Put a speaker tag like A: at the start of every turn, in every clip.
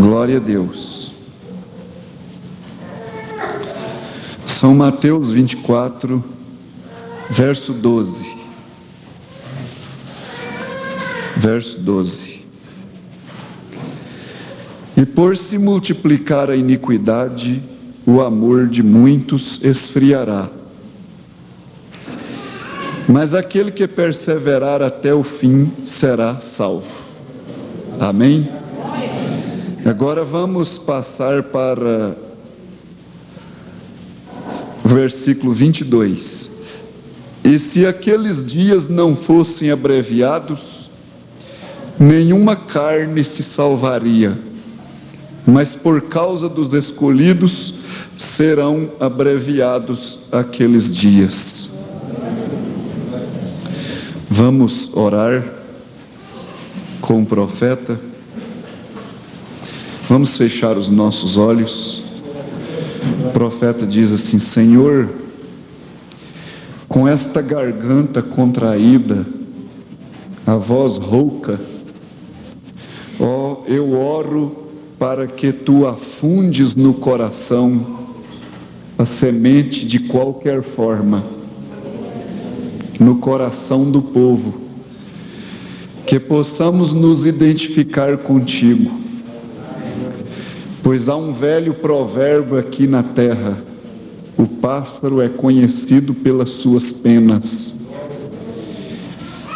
A: Glória a Deus. São Mateus 24, verso 12. Verso 12. E por se multiplicar a iniquidade, o amor de muitos esfriará. Mas aquele que perseverar até o fim será salvo. Amém? Agora vamos passar para o versículo 22. E se aqueles dias não fossem abreviados, nenhuma carne se salvaria, mas por causa dos escolhidos serão abreviados aqueles dias. Vamos orar com o profeta. Vamos fechar os nossos olhos. O profeta diz assim: Senhor, com esta garganta contraída, a voz rouca, eu oro para que tu afundes no coração a semente de qualquer forma, no coração do povo, que possamos nos identificar contigo. Pois há um velho provérbio aqui na terra: o pássaro é conhecido pelas suas penas,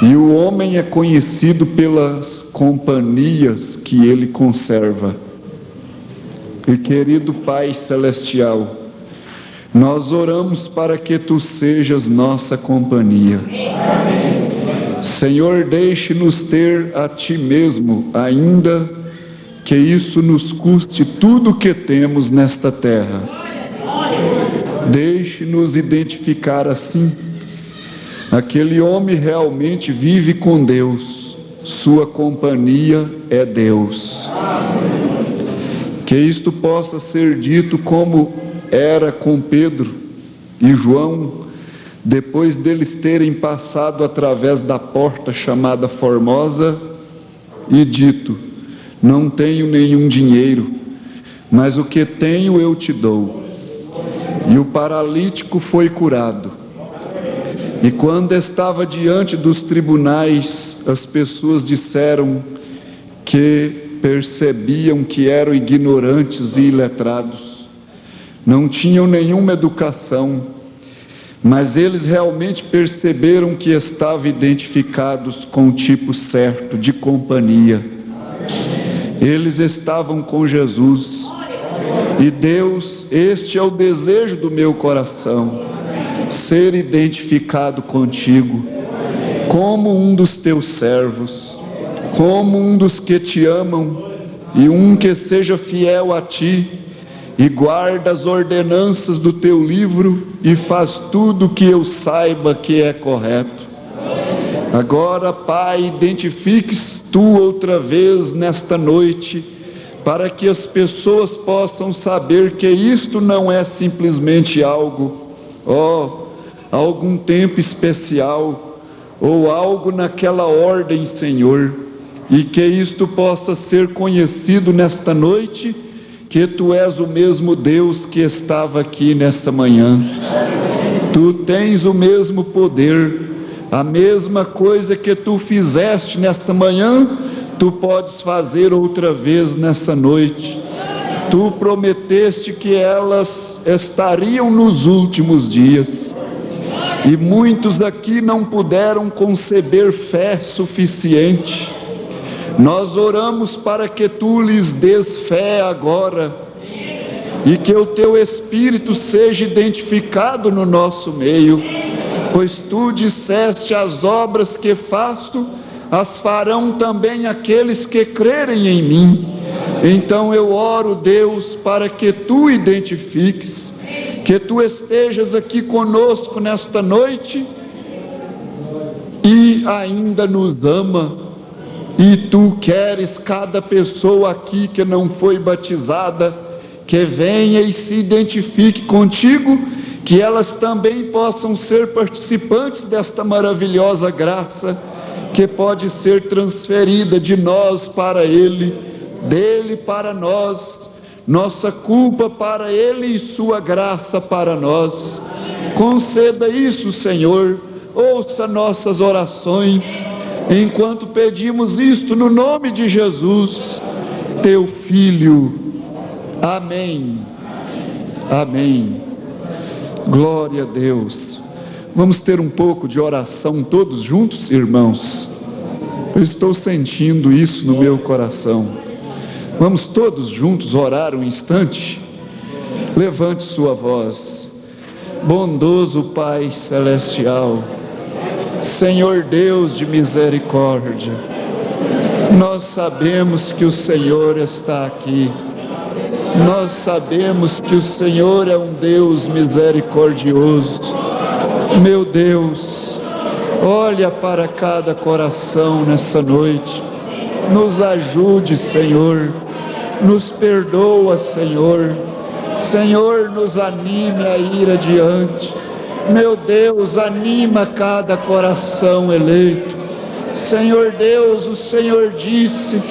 A: e o homem é conhecido pelas companhias que ele conserva. E querido Pai Celestial, nós oramos para que tu sejas nossa companhia. Senhor, deixe-nos ter a ti mesmo, ainda que isso nos custe tudo o que temos nesta terra. Deixe-nos identificar assim. Aquele homem realmente vive com Deus, sua companhia é Deus. Que isto possa ser dito como era com Pedro e João, depois deles terem passado através da porta chamada Formosa e dito: não tenho nenhum dinheiro, mas o que tenho eu te dou. E o paralítico foi curado. E quando estava diante dos tribunais, as pessoas disseram que percebiam que eram ignorantes e iletrados, não tinham nenhuma educação, mas eles realmente perceberam que estavam identificados com o tipo certo de companhia. Eles estavam com Jesus. E Deus, este é o desejo do meu coração: ser identificado contigo, como um dos teus servos, como um dos que te amam, e um que seja fiel a ti, e guarda as ordenanças do teu livro, e faz tudo o que eu saiba que é correto. Agora, Pai, identifiques tu outra vez nesta noite, para que as pessoas possam saber que isto não é simplesmente algum tempo especial, ou algo naquela ordem, Senhor, e que isto possa ser conhecido nesta noite, que tu és o mesmo Deus que estava aqui nesta manhã. Tu tens o mesmo poder, a mesma coisa que tu fizeste nesta manhã, tu podes fazer outra vez nessa noite. Tu prometeste que elas estariam nos últimos dias, e muitos aqui não puderam conceber fé suficiente. Nós oramos para que tu lhes des fé agora, e que o teu Espírito seja identificado no nosso meio, pois tu disseste: as obras que faço, as farão também aqueles que crerem em mim. Então eu oro, Deus, para que tu identifiques, que tu estejas aqui conosco nesta noite, e ainda nos ama, e tu queres cada pessoa aqui que não foi batizada, que venha e se identifique contigo, que elas também possam ser participantes desta maravilhosa graça, que pode ser transferida de nós para Ele, dele para nós, nossa culpa para ele e sua graça para nós. Conceda isso, Senhor. Ouça nossas orações, enquanto pedimos isto no nome de Jesus, teu Filho. Amém. Amém. Glória a Deus. Vamos ter um pouco de oração todos juntos, irmãos? Eu estou sentindo isso no meu coração. Vamos todos juntos orar um instante? Levante sua voz. Bondoso Pai Celestial, Senhor Deus de misericórdia, nós sabemos que o Senhor está aqui. Nós sabemos que o Senhor é um Deus misericordioso. Meu Deus, olha para cada coração nessa noite. Nos ajude, Senhor. Nos perdoa, Senhor. Senhor, nos anime a ir adiante. Meu Deus, anima cada coração eleito. Senhor Deus, o Senhor disse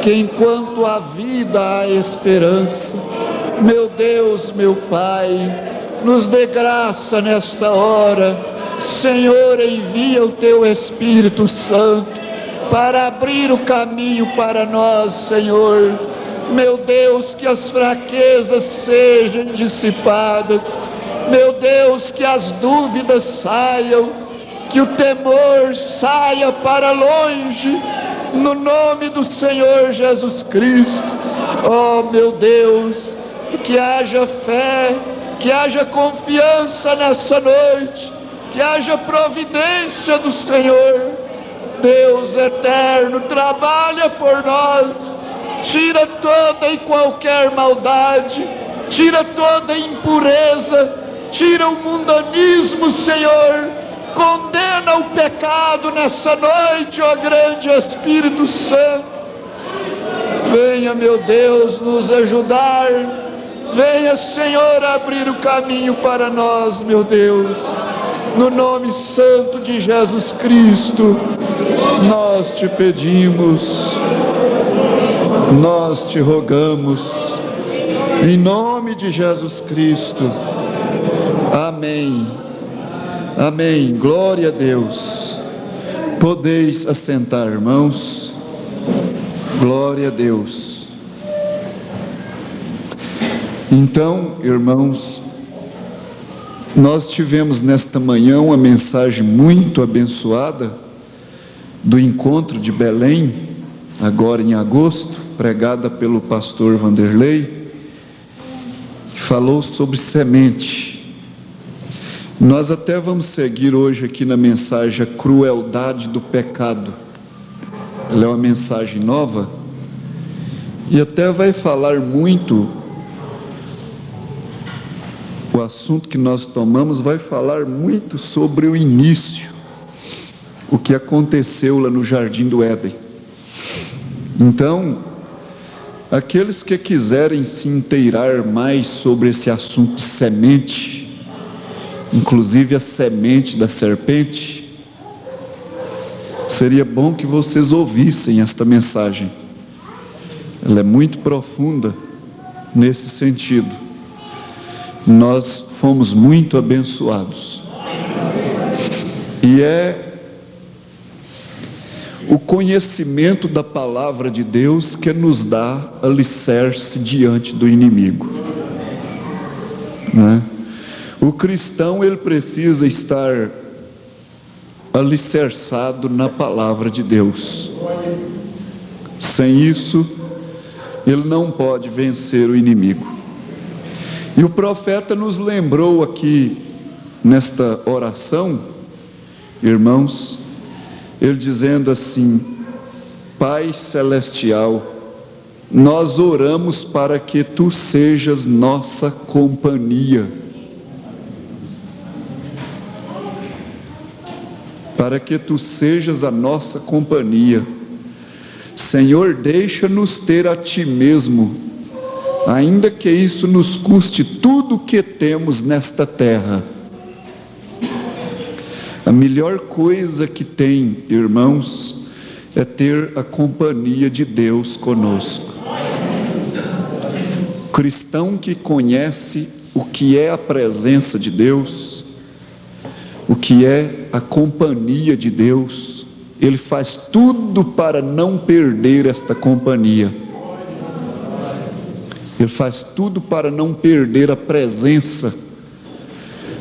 A: que enquanto há vida há esperança. Meu Deus, meu Pai, nos dê graça nesta hora. Senhor, envia o teu Espírito Santo para abrir o caminho para nós, Senhor. Meu Deus, que as fraquezas sejam dissipadas. Meu Deus, que as dúvidas saiam, que o temor saia para longe, no nome do Senhor Jesus Cristo. Oh, meu Deus, que haja fé, que haja confiança nessa noite, que haja providência do Senhor. Deus eterno, trabalha por nós, tira toda e qualquer maldade, tira toda impureza, tira o mundanismo, Senhor, condena o pecado nessa noite, ó grande Espírito Santo. Venha, meu Deus, nos ajudar, venha, Senhor, abrir o caminho para nós, meu Deus, no nome santo de Jesus Cristo, nós te pedimos, nós te rogamos, em nome de Jesus Cristo. Amém. Amém. Glória a Deus. Podeis assentar, irmãos. Glória a Deus. Então, irmãos, nós tivemos nesta manhã uma mensagem muito abençoada do encontro de Belém, agora em agosto, pregada pelo pastor Vanderlei, que falou sobre semente. Nós até vamos seguir hoje aqui na mensagem a crueldade do pecado. Ela é uma mensagem nova e até vai falar muito, o assunto que nós tomamos vai falar muito sobre o início, o que aconteceu lá no Jardim do Éden. Então, aqueles que quiserem se inteirar mais sobre esse assunto de semente, inclusive a semente da serpente, seria bom que vocês ouvissem esta mensagem. Ela é muito profunda nesse sentido. Nós fomos muito abençoados. E é o conhecimento da palavra de Deus que nos dá alicerce diante do inimigo, né? O cristão, ele precisa estar alicerçado na palavra de Deus. Sem isso, ele não pode vencer o inimigo. E o profeta nos lembrou aqui, nesta oração, irmãos, ele dizendo assim: Pai Celestial, nós oramos para que Tu sejas nossa companhia. Para que Tu sejas a nossa companhia. Senhor, deixa-nos ter a Ti mesmo, ainda que isso nos custe tudo o que temos nesta terra. A melhor coisa que tem, irmãos, é ter a companhia de Deus conosco. cristão que conhece o que é a presença de Deus, o que é a companhia de Deus, ele faz tudo para não perder esta companhia. Ele faz tudo para não perder a presença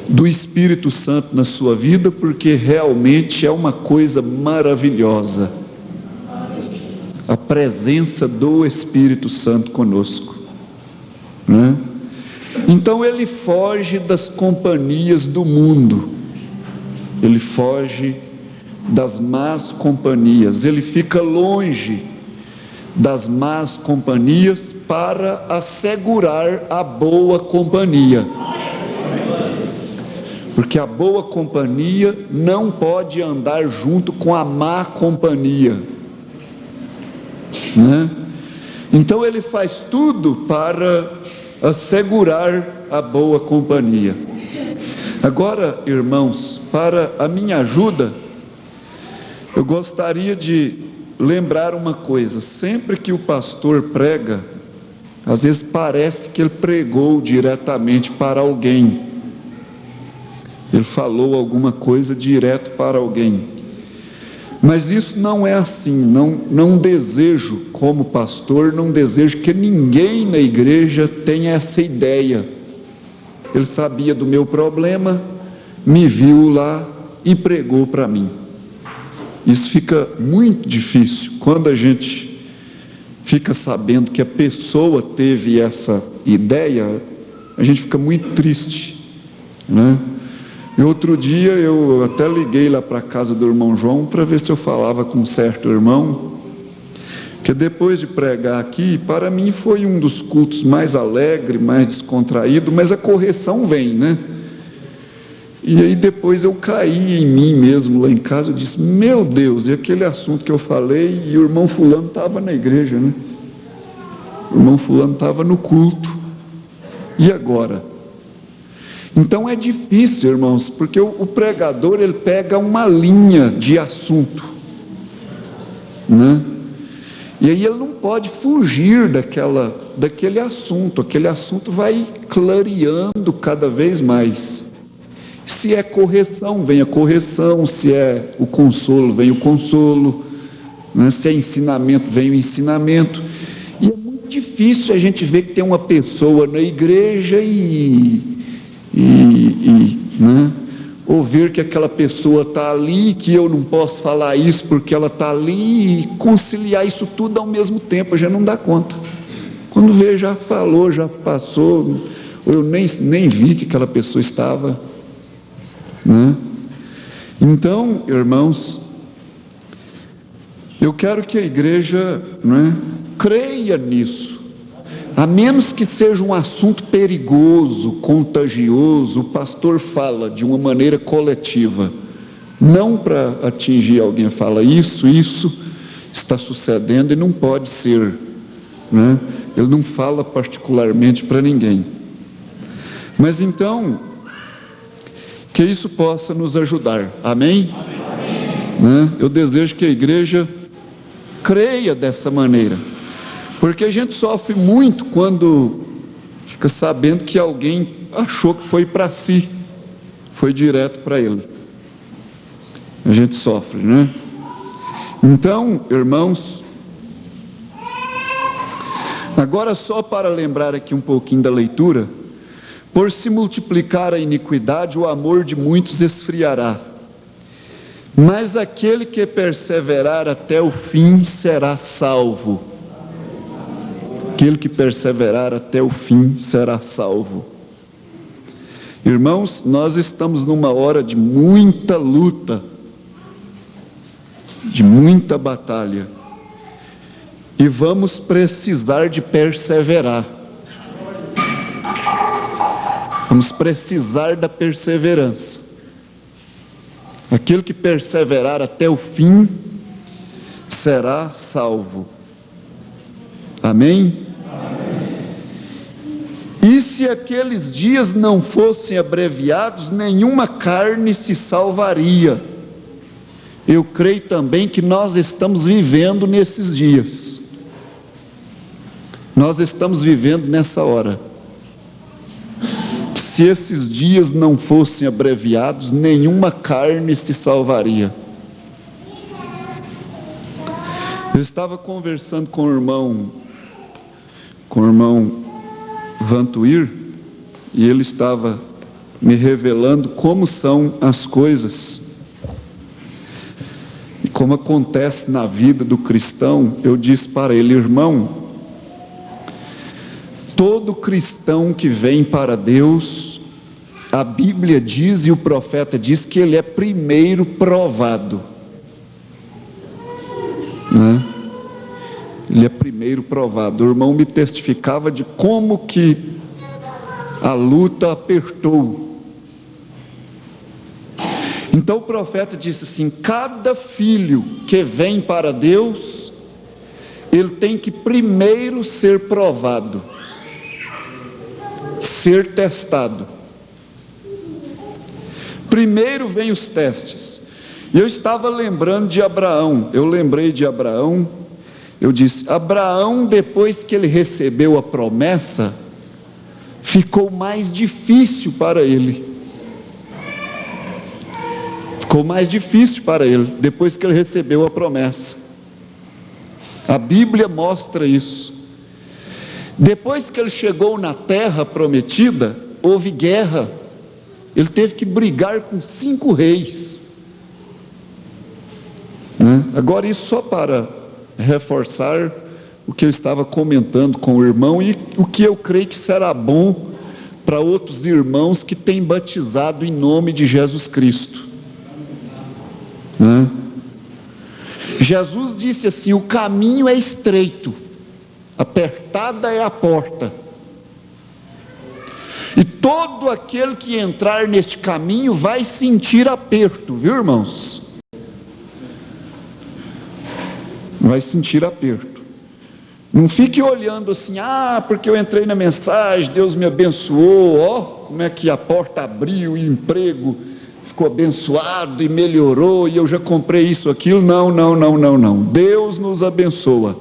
A: do Espírito Santo na sua vida, porque realmente é uma coisa maravilhosa a presença do Espírito Santo conosco, né? Então ele foge das companhias do mundo, ele foge das más companhias, ele fica longe das más companhias para assegurar a boa companhia. Porque a boa companhia não pode andar junto com a má companhia, né? Então ele faz tudo para assegurar a boa companhia. Agora, irmãos, para a minha ajuda, eu gostaria de lembrar uma coisa. Sempre que o pastor prega, às vezes parece que ele pregou diretamente para alguém. Ele falou alguma coisa direto para alguém. Mas isso não é assim. Não desejo, como pastor, não desejo que ninguém na igreja tenha essa ideia. Ele sabia do meu problema, me viu lá e pregou para mim. Isso fica muito difícil quando a gente fica sabendo que a pessoa teve essa ideia. A gente fica muito triste, né? E outro dia eu até liguei lá para a casa do irmão João para ver se eu falava com um certo irmão, que depois de pregar aqui, para mim foi um dos cultos mais alegre, mais descontraído, mas a correção vem, né? E aí depois eu caí em mim mesmo lá em casa, eu disse, meu Deus, e aquele assunto que eu falei, e o irmão fulano estava na igreja, né? O irmão fulano estava no culto, e agora? Então é difícil, irmãos, porque o pregador, ele pega uma linha de assunto, né? E aí ele não pode fugir daquele assunto. Aquele assunto vai clareando cada vez mais. Se é correção, vem a correção. Se é o consolo, vem o consolo, né? Se é ensinamento, vem o ensinamento. E é muito difícil a gente ver que tem uma pessoa na igreja né? Ou ver que aquela pessoa está ali, que eu não posso falar isso porque ela está ali, e conciliar isso tudo ao mesmo tempo, já não dá conta. Quando vê, já falou, já passou, ou eu nem vi que aquela pessoa estava, né? Então, irmãos, eu quero que a igreja, né, creia nisso. A menos que seja um assunto perigoso, contagioso, o pastor fala de uma maneira coletiva, não para atingir alguém, fala isso está sucedendo e não pode ser, né? Ele não fala particularmente para ninguém. Mas então, que isso possa nos ajudar, amém? Né? Eu desejo que a igreja creia dessa maneira. Porque a gente sofre muito quando fica sabendo que alguém achou que foi para si, foi direto para ele. A gente sofre, né? Então, irmãos, agora só para lembrar aqui um pouquinho da leitura, por se multiplicar a iniquidade, o amor de muitos esfriará. Mas aquele que perseverar até o fim será salvo. Aquele que perseverar até o fim será salvo. Irmãos, nós estamos numa hora de muita luta, de muita batalha, e vamos precisar de perseverar. Vamos precisar da perseverança. Aquele que perseverar até o fim será salvo. Amém? E se aqueles dias não fossem abreviados, nenhuma carne se salvaria. Eu creio também que nós estamos vivendo nesses dias. Nós estamos vivendo nessa hora. Se esses dias não fossem abreviados, nenhuma carne se salvaria. Eu estava conversando com o irmão Vantuir, e ele estava me revelando como são as coisas e como acontece na vida do cristão. Eu disse para ele: irmão, todo cristão que vem para Deus, a Bíblia diz e o profeta diz que ele é primeiro provado, né? Ele é primeiro provado. O irmão me testificava de como que a luta apertou. Então o profeta disse assim: cada filho que vem para Deus, ele tem que primeiro ser provado, ser testado. Primeiro vem os testes. E eu estava lembrando de Abraão. Eu lembrei de Abraão. Eu disse: Abraão, depois que ele recebeu a promessa, ficou mais difícil para ele. Ficou mais difícil para ele, depois que ele recebeu a promessa. A Bíblia mostra isso. Depois que ele chegou na terra prometida, houve guerra. Ele teve que brigar com 5 reis. Né? Agora, isso só para reforçar o que eu estava comentando com o irmão e o que eu creio que será bom para outros irmãos que têm batizado em nome de Jesus Cristo. Né? Jesus disse assim: o caminho é estreito, apertada é a porta, e todo aquele que entrar neste caminho vai sentir aperto, viu, irmãos? Vai sentir aperto. Não fique olhando assim: porque eu entrei na mensagem, Deus me abençoou, ó, como é que a porta abriu, e o emprego ficou abençoado e melhorou, e eu já comprei isso, aquilo. Não. Deus nos abençoa.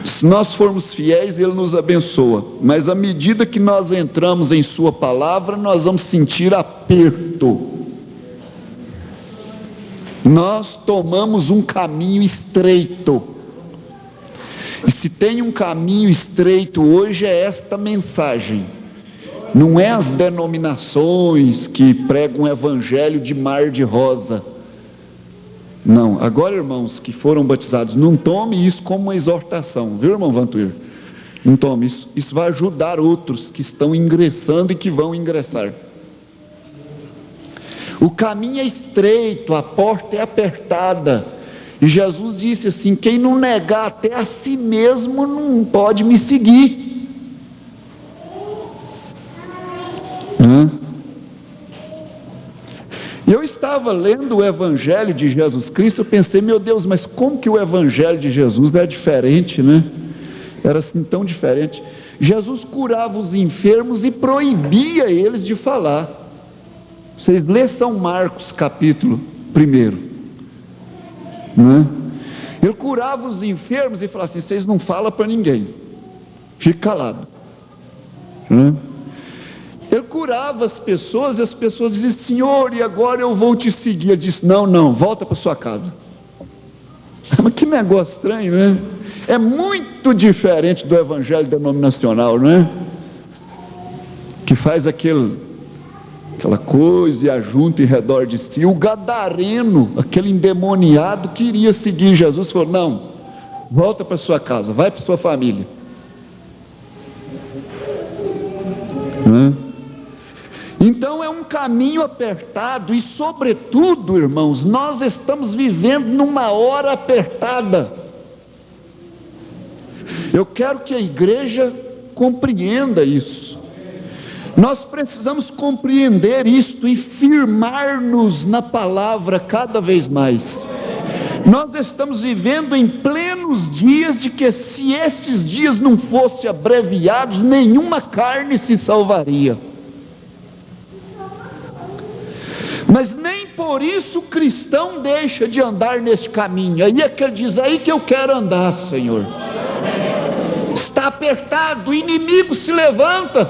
A: Se nós formos fiéis, Ele nos abençoa. Mas à medida que nós entramos em Sua palavra, nós vamos sentir aperto. Nós tomamos um caminho estreito. E se tem um caminho estreito hoje, é esta mensagem. Não é as denominações que pregam um evangelho de mar de rosa. Não. Agora, irmãos que foram batizados, não tome isso como uma exortação, viu, irmão Vantuir? Não tome isso. Isso vai ajudar outros que estão ingressando e que vão ingressar. O caminho é estreito, a porta é apertada. E Jesus disse assim: quem não negar até a si mesmo não pode me seguir. Eu estava lendo o Evangelho de Jesus Cristo, eu pensei: meu Deus, mas como que o Evangelho de Jesus é diferente, né? Era assim tão diferente. Jesus curava os enfermos e proibia eles de falar. Vocês lêem São Marcos capítulo 1, né? Ele curava os enfermos e falava assim: vocês não falam para ninguém, fica calado, né? Ele curava as pessoas e as pessoas diziam: Senhor, e agora eu vou te seguir. Ele disse: não, volta para sua casa. Mas que negócio estranho, né? É muito diferente do evangelho denominacional, né? Que faz aquela coisa e ajunta em redor de si. O gadareno, aquele endemoniado, queria seguir Jesus, falou: não, volta para sua casa, vai para sua família. Então é um caminho apertado e, sobretudo, irmãos, nós estamos vivendo numa hora apertada. Eu quero que a igreja compreenda isso. Nós precisamos compreender isto e firmar-nos na palavra cada vez mais. Nós estamos vivendo em plenos dias de que, se esses dias não fossem abreviados, nenhuma carne se salvaria. Mas nem por isso o cristão deixa de andar nesse caminho. Aí é que ele diz: aí que eu quero andar, Senhor. está apertado, o inimigo se levanta.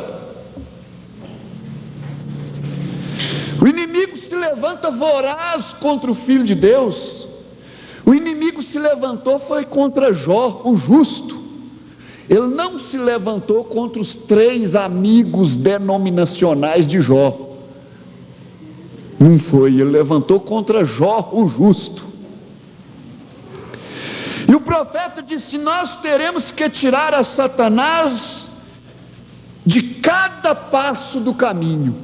A: O inimigo se levanta voraz contra o Filho de Deus. O inimigo se levantou foi contra Jó, o justo. Ele não se levantou contra os 3 amigos denominacionais de Jó. Não foi, ele levantou contra Jó, o justo. E o profeta disse: nós teremos que tirar a Satanás de cada passo do caminho.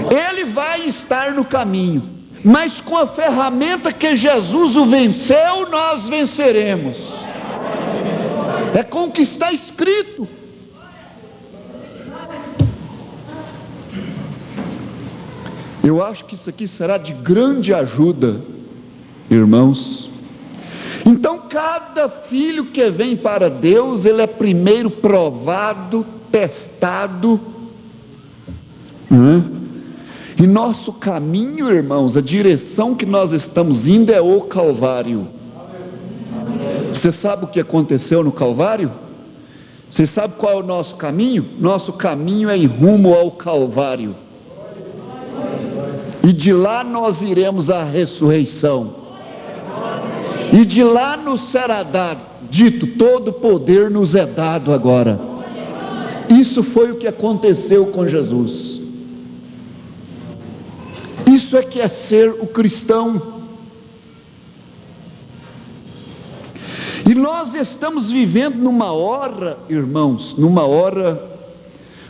A: Ele vai estar no caminho, mas com a ferramenta que Jesus o venceu, nós venceremos. É com o que está escrito. Eu acho que isso aqui será de grande ajuda, irmãos. Então, cada filho que vem para Deus, ele é primeiro provado, testado. E nosso caminho, irmãos, a direção que nós estamos indo é o Calvário. Você sabe o que aconteceu no Calvário? Você sabe qual é o nosso caminho? Nosso caminho é em rumo ao Calvário. E de lá nós iremos à ressurreição. E de lá nos será dito: todo poder nos é dado agora. Isso foi o que aconteceu com Jesus. Isso é que é ser o cristão. E nós estamos vivendo numa hora, irmãos,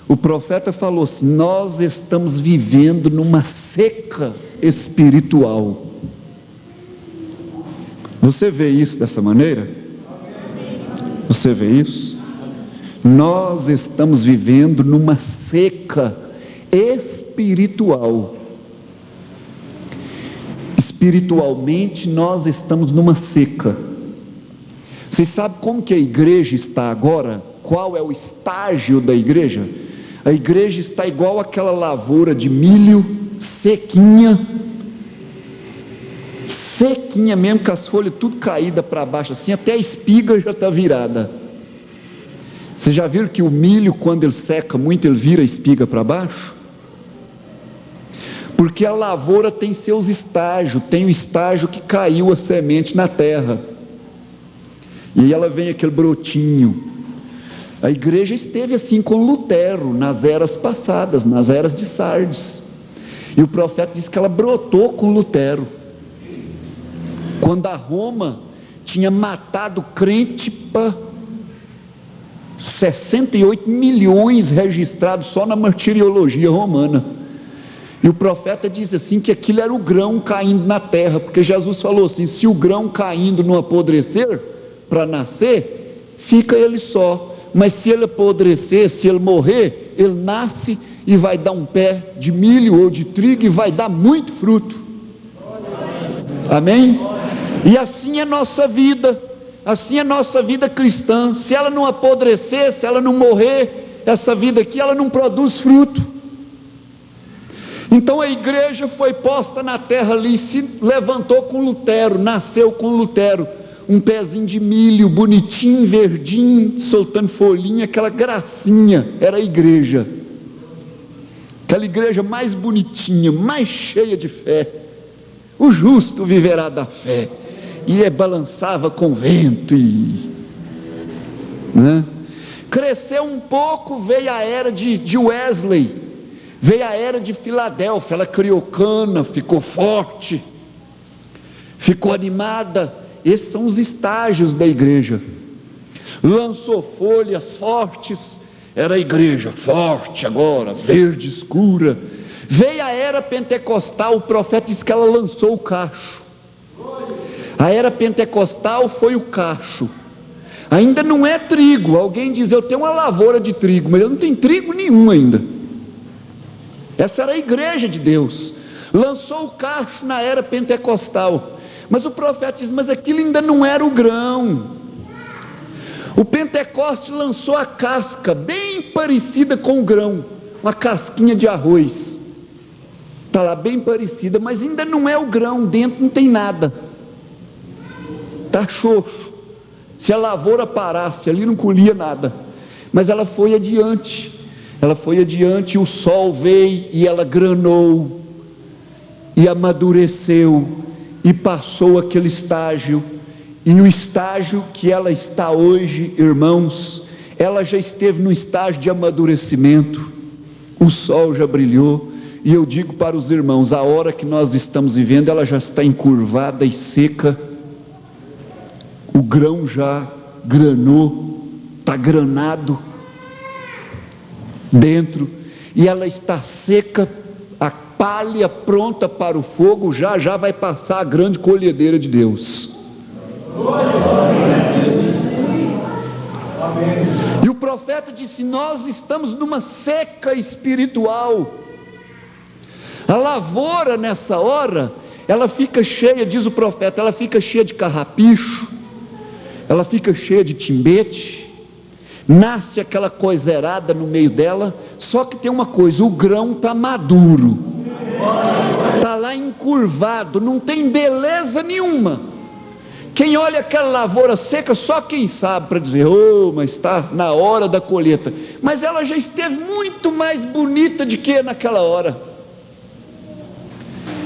A: o profeta falou assim: nós estamos vivendo numa seca espiritual. Você vê isso dessa maneira? Você vê isso? Nós estamos vivendo numa seca espiritual. Espiritualmente nós estamos numa seca. Vocês sabem como que a igreja está agora? Qual é o estágio da igreja? A igreja está igual aquela lavoura de milho, sequinha mesmo, com as folhas tudo caídas para baixo assim, até a espiga já está virada. Vocês já viram que o milho, quando ele seca muito, ele vira a espiga para baixo? Porque a lavoura tem seus estágios. Tem o estágio que caiu a semente na terra, e aí ela vem aquele brotinho. A igreja esteve assim com Lutero nas eras passadas, nas eras de Sardes. E o profeta diz que ela brotou com Lutero. Quando a Roma tinha matado crente para 68 milhões registrados só na martiriologia romana. E o profeta diz assim que aquilo era o grão caindo na terra, porque Jesus falou assim: se o grão caindo não apodrecer para nascer, fica ele só. Mas se ele apodrecer, se ele morrer, ele nasce e vai dar um pé de milho ou de trigo e vai dar muito fruto. Amém? E assim é nossa vida, assim é nossa vida cristã. Se ela não apodrecer, se ela não morrer, essa vida aqui, ela não produz fruto. Então a igreja foi posta na terra ali, se levantou com Lutero, nasceu com Lutero, um pezinho de milho, bonitinho, verdinho, soltando folhinha, aquela gracinha, era a igreja. Aquela igreja mais bonitinha, mais cheia de fé. O justo viverá da fé. E balançava com o vento cresceu um pouco, veio a era de Wesley, veio a era de Filadélfia. Ela criou cana, ficou forte, ficou animada. Esses são os estágios da igreja. Lançou folhas fortes, era a igreja forte agora, verde escura. Veio a era pentecostal, o profeta diz que ela lançou o cacho. A era pentecostal foi o cacho. Ainda não é trigo. Alguém diz: eu tenho uma lavoura de trigo, mas eu não tenho trigo nenhum ainda. Essa era a igreja de Deus. Lançou o cacho na era pentecostal. Mas o profeta diz: mas aquilo ainda não era o grão. O Pentecoste lançou a casca, bem parecida com o grão, uma casquinha de arroz. Está lá bem parecida, mas ainda não é o grão, dentro não tem nada. Está xoxo, Se a lavoura parasse ali, não colhia nada. Mas ela foi adiante. Ela foi adiante, o sol veio e ela granou, e amadureceu, e passou aquele estágio. E no estágio que ela está hoje, irmãos, ela já esteve no estágio de amadurecimento. O sol já brilhou. E eu digo para os irmãos, a hora que nós estamos vivendo, ela já está encurvada e seca. O grão já granou, está granado dentro, e ela está seca, a palha pronta para o fogo, já já vai passar a grande colhedeira de Deus. E o profeta disse: nós estamos numa seca espiritual. A lavoura nessa hora, ela fica cheia, diz o profeta, ela fica cheia de carrapicho, ela fica cheia de timbete, nasce aquela coiserada no meio dela. Só que tem uma coisa, o grão está maduro, está lá encurvado, não tem beleza nenhuma. Quem olha aquela lavoura seca, só quem sabe para dizer: oh, mas está na hora da colheita. Mas ela já esteve muito mais bonita do que naquela hora.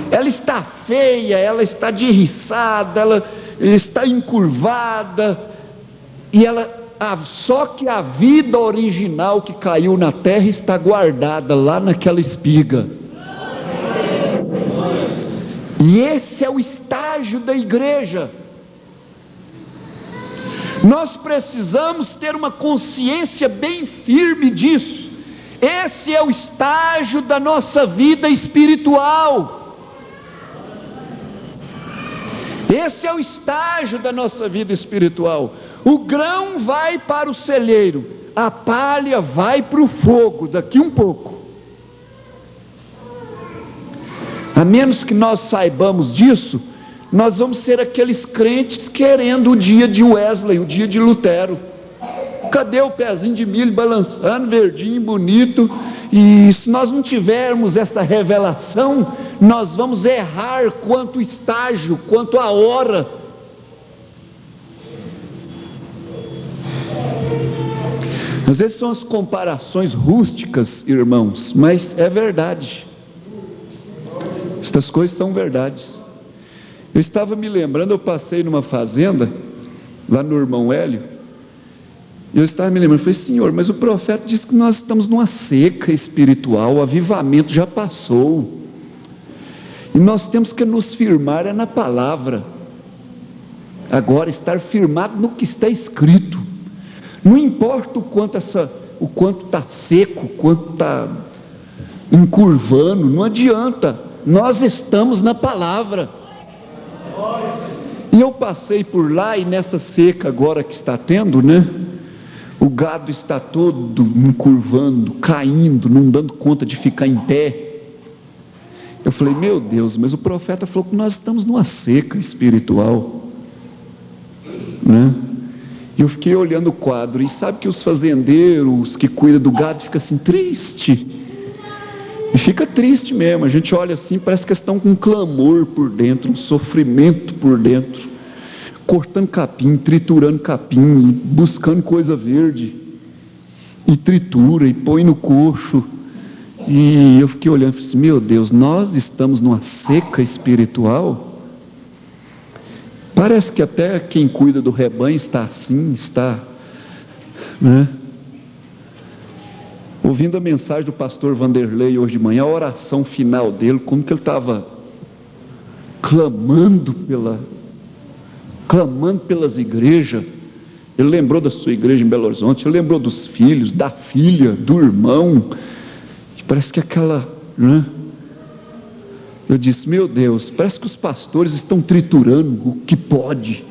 A: Ela está feia, ela está derriçada, ela está encurvada, e ela, só que a vida original que caiu na terra está guardada lá naquela espiga. E esse é o estágio da igreja. Nós precisamos ter uma consciência bem firme disso. Esse é o estágio da nossa vida espiritual. Esse é o estágio da nossa vida espiritual. O grão vai para o celeiro, a palha vai para o fogo daqui um pouco. A menos que nós saibamos disso, nós vamos ser aqueles crentes querendo o dia de Wesley, o dia de Lutero. Cadê o pezinho de milho balançando, verdinho, bonito? E se nós não tivermos essa revelação, nós vamos errar quanto estágio, quanto a hora. Às vezes são as comparações rústicas, irmãos, mas é verdade. Estas coisas são verdades. Eu estava me lembrando, eu passei numa fazenda, lá no irmão Hélio, e eu estava me lembrando, eu falei: Senhor, mas o profeta disse que nós estamos numa seca espiritual, o avivamento já passou, e nós temos que nos firmar na palavra. Agora, estar firmado no que está escrito. Não importa o quanto está seco, o quanto está encurvando, não adianta, nós estamos na palavra. E eu passei por lá, e nessa seca agora que está tendo, né? O gado está todo encurvando, caindo, não dando conta de ficar em pé. Eu falei: meu Deus, mas o profeta falou que nós estamos numa seca espiritual, né? E eu fiquei olhando o quadro, e sabe que os fazendeiros que cuidam do gado ficam assim, triste. E fica triste mesmo, a gente olha assim, parece que estão com um clamor por dentro, um sofrimento por dentro, cortando capim, triturando capim, buscando coisa verde, e tritura, e põe no coxo. E eu fiquei olhando e falei assim: meu Deus, nós estamos numa seca espiritual. Parece que até quem cuida do rebanho está assim, né? Ouvindo a mensagem do pastor Vanderlei hoje de manhã, a oração final dele, como que ele estava clamando pelas igrejas. Ele lembrou da sua igreja em Belo Horizonte, ele lembrou dos filhos, da filha, do irmão, que parece que aquela, né? Eu disse: meu Deus, parece que os pastores estão triturando o que pode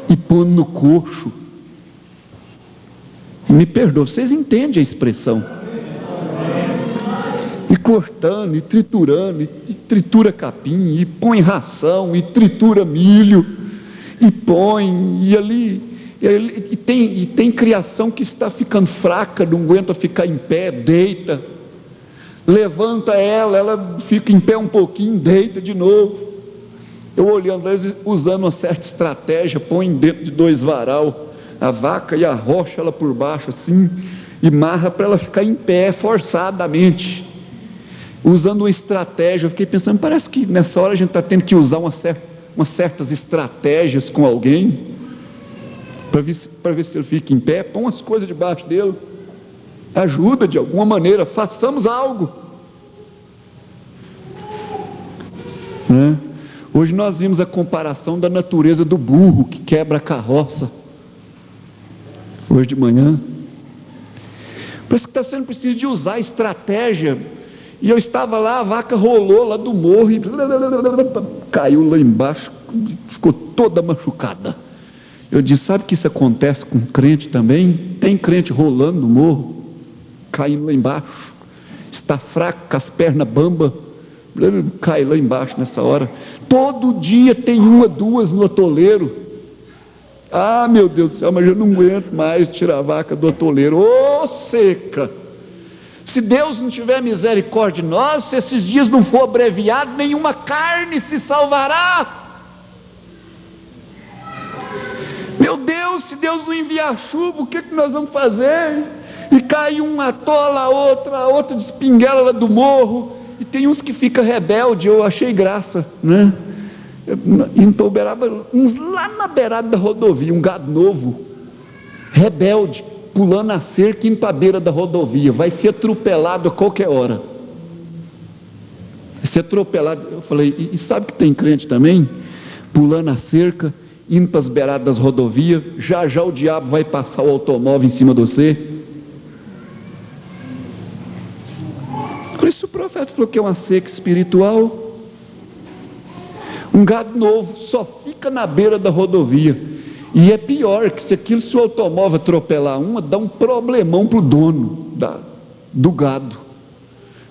A: e pondo no coxo. Me perdoa, vocês entendem a expressão? E cortando, e triturando, e tritura capim, e põe ração, e tritura milho, e põe, e ali, e tem criação que está ficando fraca, não aguenta ficar em pé, deita, levanta ela fica em pé um pouquinho, deita de novo. Eu olhando eles usando uma certa estratégia, põe dentro de 2 varal a vaca e arrocha ela por baixo assim, e marra para ela ficar em pé forçadamente, usando uma estratégia. Eu fiquei pensando, parece que nessa hora a gente está tendo que usar umas certas estratégias com alguém, para ver se ele fica em pé. Põe as coisas debaixo dele, ajuda de alguma maneira, façamos algo, né? Hoje nós vimos a comparação da natureza do burro que quebra a carroça, hoje de manhã. Por isso que está sendo preciso de usar estratégia. E eu estava lá, a vaca rolou lá do morro e caiu lá embaixo, ficou toda machucada. Eu disse, sabe que isso acontece com crente também? Tem crente rolando no morro, caindo lá embaixo, está fraco, com as pernas bambas, cai lá embaixo nessa hora. Todo dia tem 1, 2 no atoleiro. Ah, meu Deus do céu, mas eu não aguento mais tirar a vaca do atoleiro. Ô, seca! Se Deus não tiver misericórdia de nós, se esses dias não for abreviado, nenhuma carne se salvará. Meu Deus, se Deus não enviar chuva, o que nós vamos fazer? E cai uma atola, a outra despinguela lá do morro. E tem uns que ficam rebeldes, eu achei graça, né? Em Uberaba, uns lá na beirada da rodovia, um gado novo, rebelde, pulando a cerca, indo para a beira da rodovia, vai ser atropelado a qualquer hora. Vai ser atropelado. Eu falei, e sabe que tem crente também? Pulando a cerca, indo para as beiradas das rodovias, já já o diabo vai passar o automóvel em cima de você. Por isso o profeta falou que é uma seca espiritual. Um gado novo só fica na beira da rodovia. E é pior, que se o automóvel atropelar dá um problemão para o dono do gado.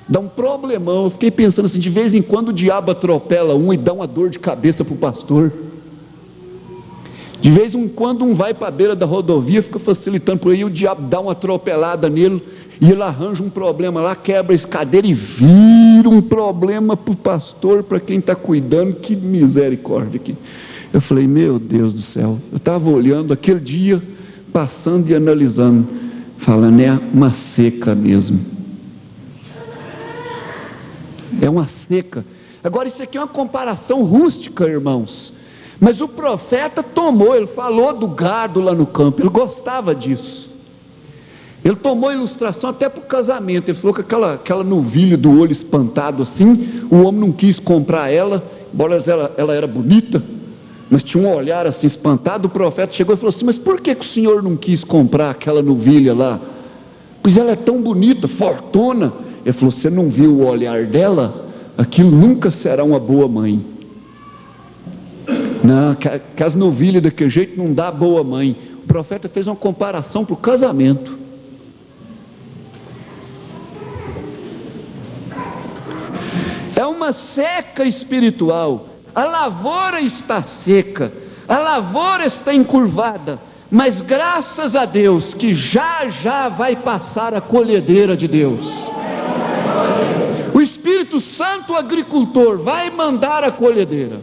A: Dá um problemão. Eu fiquei pensando assim, de vez em quando o diabo atropela e dá uma dor de cabeça para o pastor. De vez em quando vai para a beira da rodovia, fica facilitando por aí, o diabo dá uma atropelada nele, e ele arranja um problema lá, quebra a escadeira e vira um problema para o pastor, para quem está cuidando. Que misericórdia aqui. Eu falei, meu Deus do céu, eu estava olhando aquele dia, passando e analisando, falando, é uma seca mesmo, é uma seca. Agora isso aqui é uma comparação rústica, irmãos, mas o profeta ele falou do gado lá no campo, ele gostava disso, ele tomou ilustração até para o casamento. Ele falou que aquela novilha do olho espantado assim, o homem não quis comprar ela, embora ela era bonita, mas tinha um olhar assim espantado. O profeta chegou e falou assim, mas por que o senhor não quis comprar aquela novilha lá? Pois ela é tão bonita, fortuna. Ele falou, você não viu o olhar dela? Aquilo nunca será uma boa mãe. Não, que as novilhas daquele jeito não dá boa mãe. O profeta fez uma comparação para o casamento. É uma seca espiritual. A lavoura está seca, a lavoura está encurvada, mas graças a Deus que já já vai passar a colhedeira de Deus. O Espírito Santo, o agricultor, vai mandar a colhedeira.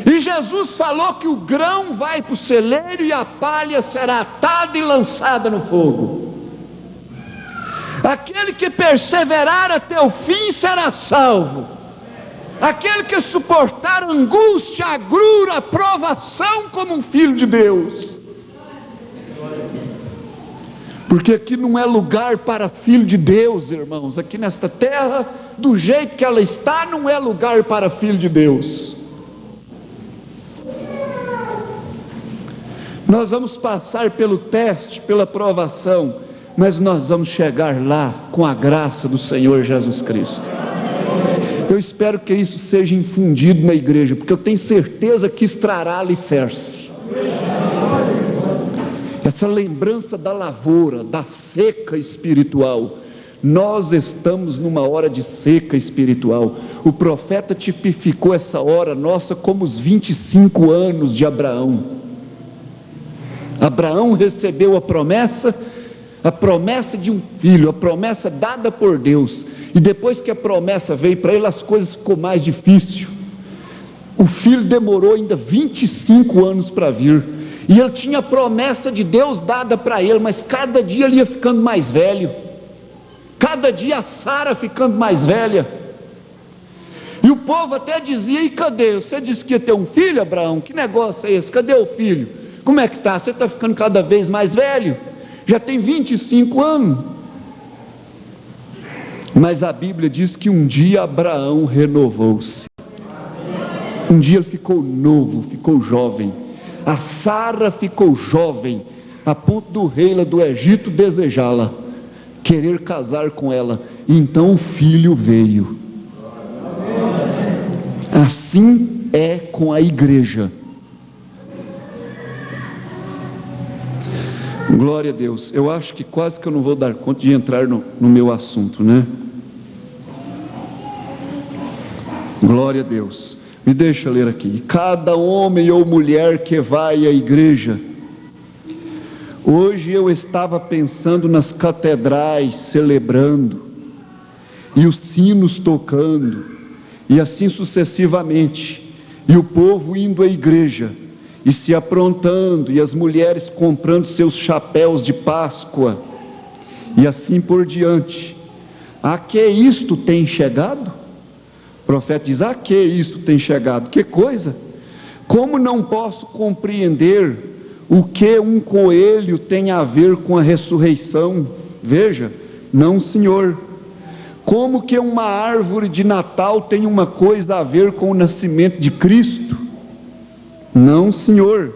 A: E Jesus falou que o grão vai para o celeiro e a palha será atada e lançada no fogo. Aquele que perseverar até o fim será salvo. Aquele que suportar angústia, agrura, provação como um filho de Deus. Porque aqui não é lugar para filho de Deus, irmãos. Aqui nesta terra, do jeito que ela está, não é lugar para filho de Deus. Nós vamos passar pelo teste, pela provação, mas nós vamos chegar lá com a graça do Senhor Jesus Cristo. Eu espero que isso seja infundido na igreja, porque eu tenho certeza que extrará alicerce. Essa lembrança da lavoura, da seca espiritual. Nós estamos numa hora de seca espiritual. O profeta tipificou essa hora nossa como os 25 anos de Abraão. Abraão recebeu a promessa de um filho, a promessa dada por Deus. E depois que a promessa veio para ele, as coisas ficou mais difícil. O filho demorou ainda 25 anos para vir. E ele tinha a promessa de Deus dada para ele, mas cada dia ele ia ficando mais velho. Cada dia a Sara ficando mais velha. E o povo até dizia: e cadê? Você disse que ia ter um filho, Abraão? Que negócio é esse? Cadê o filho? Como é que está? Você está ficando cada vez mais velho? Já tem 25 anos. Mas a Bíblia diz que um dia Abraão renovou-se. Um dia ele ficou novo, ficou jovem. A Sara ficou jovem, a ponto do rei lá do Egito desejá-la, querer casar com ela. E então o filho veio. Assim é com a igreja. Glória a Deus. Eu acho que quase que eu não vou dar conta de entrar no meu assunto, né? Glória a Deus. Me deixa ler aqui. Cada homem ou mulher que vai à igreja. Hoje eu estava pensando nas catedrais celebrando, e os sinos tocando, e assim sucessivamente, e o povo indo à igreja, e se aprontando, e as mulheres comprando seus chapéus de Páscoa, e assim por diante. A que isto tem chegado? O profeta diz: a que isto tem chegado? Que coisa? Como não posso compreender o que um coelho tem a ver com a ressurreição? Veja, não, senhor. Como que uma árvore de Natal tem uma coisa a ver com o nascimento de Cristo? Não, senhor.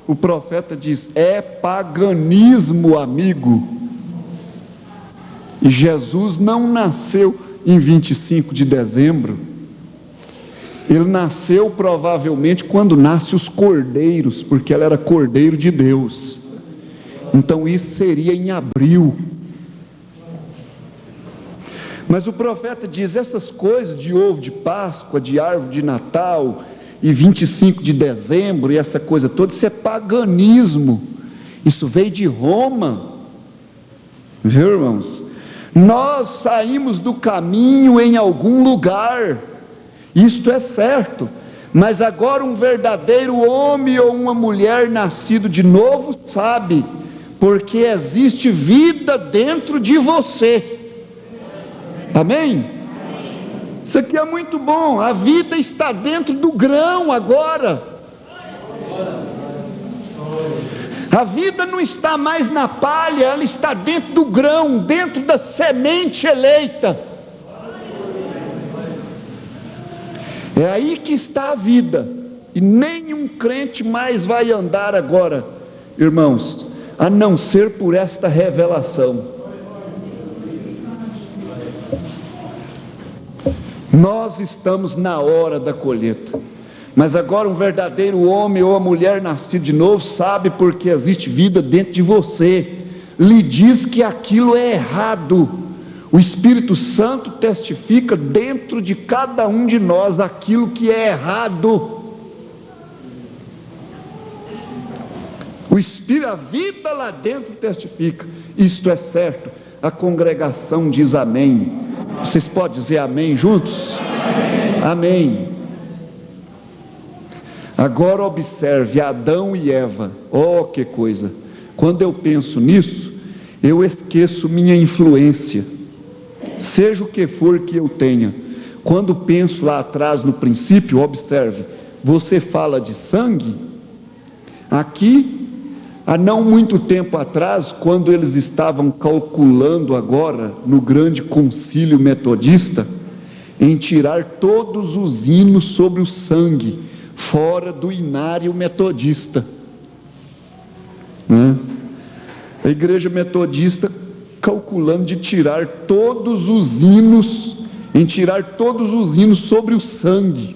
A: O profeta diz: é paganismo, amigo. E Jesus não nasceu em 25 de dezembro. Ele nasceu provavelmente quando nascem os cordeiros, porque ele era cordeiro de Deus. Então isso seria em abril. Mas o profeta diz: essas coisas de ovo de Páscoa, de árvore de Natal, e 25 de dezembro, e essa coisa toda, isso é paganismo. Isso veio de Roma. Viu, irmãos? Nós saímos do caminho em algum lugar. Isto é certo, mas agora um verdadeiro homem ou uma mulher nascido de novo sabe, porque existe vida dentro de você. Amém? Isso aqui é muito bom. A vida está dentro do grão agora. A vida não está mais na palha, ela está dentro do grão, dentro da semente eleita. É aí que está a vida, e nenhum crente mais vai andar agora, irmãos, a não ser por esta revelação. Nós estamos na hora da colheita, mas agora um verdadeiro homem ou a mulher nascido de novo sabe, porque existe vida dentro de você, lhe diz que aquilo é errado. O Espírito Santo testifica dentro de cada um de nós aquilo que é errado. O Espírito, a vida lá dentro testifica: isto é certo. A congregação diz amém. Vocês podem dizer amém juntos? Amém. Amém. Agora observe Adão e Eva. Oh, que coisa! Quando eu penso nisso, eu esqueço minha influência. Seja o que for que eu tenha. Quando penso lá atrás no princípio, observe, você fala de sangue. Aqui, há não muito tempo atrás, quando eles estavam calculando agora, no grande concílio metodista, em tirar todos os hinos sobre o sangue, fora do inário metodista, né? A igreja metodista calculando de tirar todos os hinos, sobre o sangue,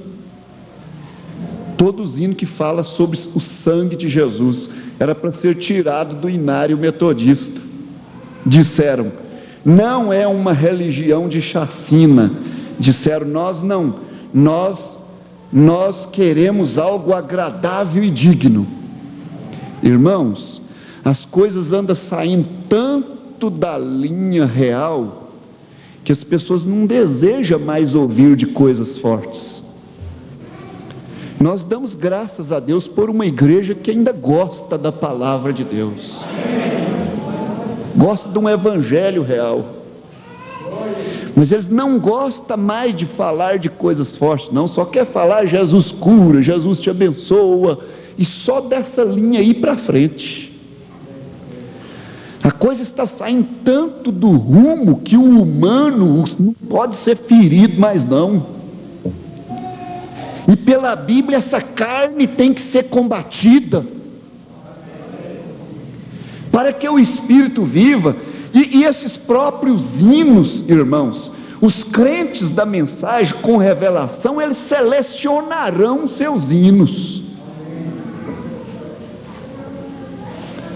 A: todos os hinos que falam sobre o sangue de Jesus, era para ser tirado do inário metodista. Disseram: não é uma religião de chacina. Disseram: nós queremos algo agradável e digno. Irmãos, as coisas andam saindo tanto da linha real, que as pessoas não desejam mais ouvir de coisas fortes. Nós damos graças a Deus por uma igreja que ainda gosta da palavra de Deus, gosta de um evangelho real, mas eles não gostam mais de falar de coisas fortes, não, só quer falar Jesus cura, Jesus te abençoa, e só dessa linha aí para frente. A coisa está saindo tanto do rumo que o humano não pode ser ferido mais não. E pela Bíblia essa carne tem que ser combatida, para que o Espírito viva. E esses próprios hinos, irmãos, os crentes da mensagem com revelação, eles selecionarão seus hinos.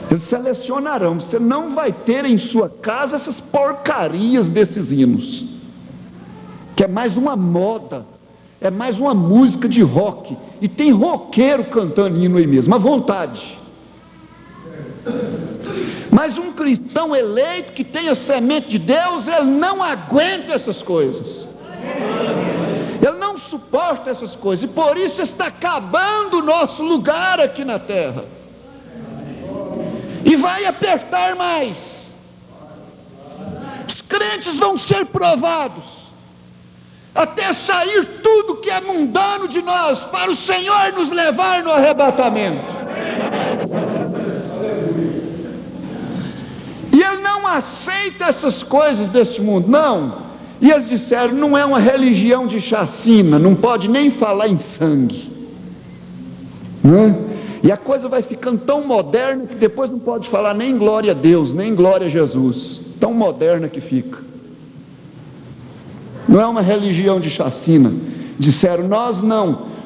A: Eles selecionarão. Você não vai ter em sua casa essas porcarias desses hinos, que é mais uma moda, é mais uma música de rock, e tem roqueiro cantando hino aí mesmo, à vontade. Mas um cristão eleito, que tem a semente de Deus, ele não aguenta essas coisas, ele não suporta essas coisas, e por isso está acabando o nosso lugar aqui na terra, e vai apertar mais. Os crentes vão ser provados, até sair tudo que é mundano de nós, para o Senhor nos levar no arrebatamento. E ele não aceita essas coisas deste mundo, não. E eles disseram, não é uma religião de chacina, não pode nem falar em sangue, e a coisa vai ficando tão moderna que depois não pode falar nem glória a Deus, nem glória a Jesus, tão moderna que fica. Não é uma religião de chacina. Disseram,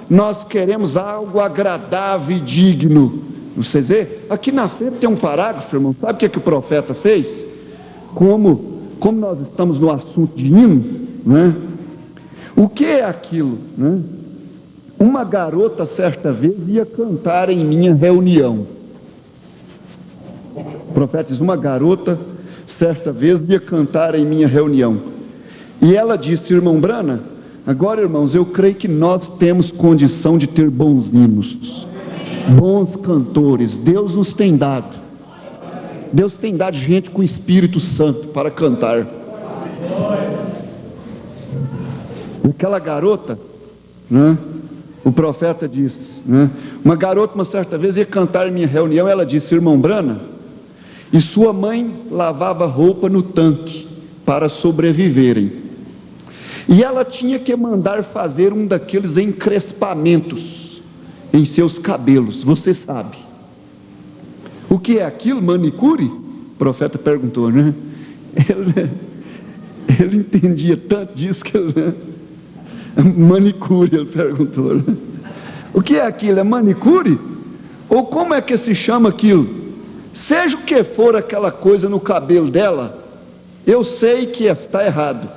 A: nós queremos algo agradável e digno. Vocês veem? Aqui na frente tem um parágrafo, irmão. Sabe o que o profeta fez? Como nós estamos no assunto de hino, né? O que é aquilo, né? Uma garota certa vez ia cantar em minha reunião. O profeta diz, uma garota certa vez ia cantar em minha reunião. E ela disse, irmão Brana, agora, irmãos, eu creio que nós temos condição de ter bons hinos, bons cantores. Deus nos tem dado. Deus tem dado gente com o Espírito Santo para cantar. E aquela garota, né, o profeta disse, né, uma garota uma certa vez ia cantar em minha reunião, ela disse, irmão Brana, e sua mãe lavava roupa no tanque para sobreviverem. E ela tinha que mandar fazer um daqueles encrespamentos em seus cabelos, você sabe. O que é aquilo? Manicure? O profeta perguntou, né? Ele entendia tanto disso que ele, né? Manicure, ele perguntou, né? O que é aquilo? É manicure? Ou como é que se chama aquilo? Seja o que for aquela coisa no cabelo dela, eu sei que está errado.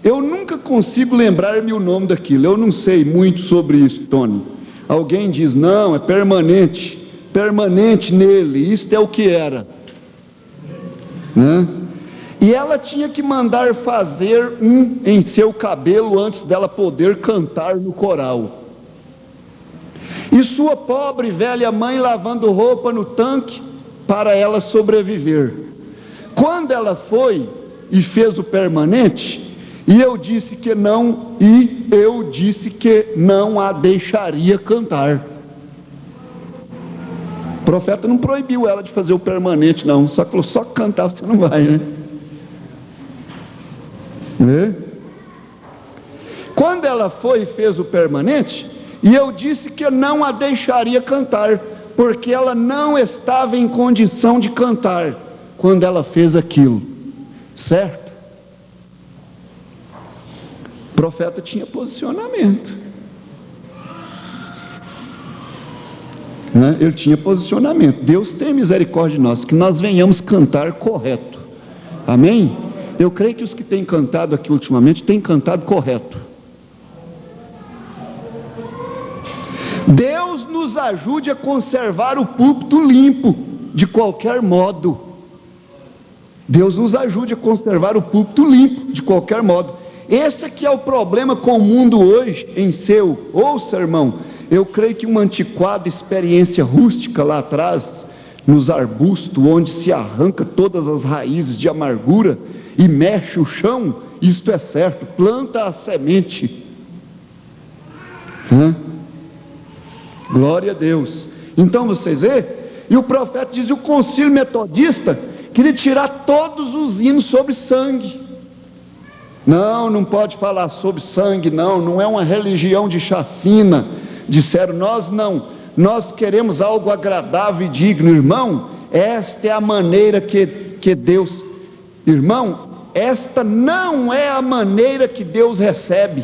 A: Eu nunca consigo lembrar-me o nome daquilo. Eu não sei muito sobre isso, Tony. Alguém diz, não, é permanente. Permanente nele, isto é o que era, né? E ela tinha que mandar fazer um em seu cabelo antes dela poder cantar no coral. E sua pobre velha mãe lavando roupa no tanque para ela sobreviver. Quando ela foi e fez o permanente, e eu disse que não a deixaria cantar. O profeta não proibiu ela de fazer o permanente, não, só falou, só cantar você não vai, né? Quando ela foi e fez o permanente, e eu disse que não a deixaria cantar, porque ela não estava em condição de cantar quando ela fez aquilo, certo? O profeta tinha posicionamento, né? Ele tinha posicionamento. Deus tem misericórdia de nós, que nós venhamos cantar correto, amém? Eu creio que os que têm cantado aqui ultimamente têm cantado correto. Deus nos ajude a conservar o púlpito limpo de qualquer modo. Deus nos ajude a conservar o púlpito limpo de qualquer modo. Esse aqui é o problema com o mundo hoje, ouça, irmão, eu creio que uma antiquada experiência rústica lá atrás, nos arbustos, onde se arranca todas as raízes de amargura e mexe o chão, isto é certo, planta a semente. Glória a Deus. Então vocês veem, e o profeta diz, o concílio metodista queria tirar todos os hinos sobre sangue. Não pode falar sobre sangue, não é uma religião de chacina. Disseram, nós queremos algo agradável e digno. Irmão, esta é a maneira que Deus, irmão, esta não é a maneira que Deus recebe.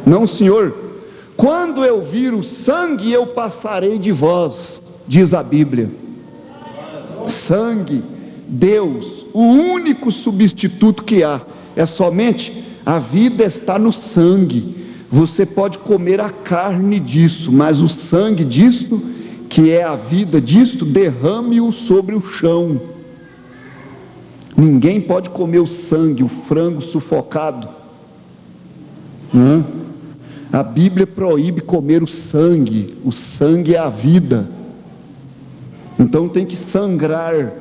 A: Não, Senhor. Quando eu vir o sangue, eu passarei de vós, diz a Bíblia. Sangue, Deus, o único substituto que há, é somente a vida está no sangue. Você pode comer a carne disso, mas o sangue disto, que é a vida disto, derrame-o sobre o chão. Ninguém pode comer o sangue, o frango sufocado. A Bíblia proíbe comer o sangue é a vida. Então tem que sangrar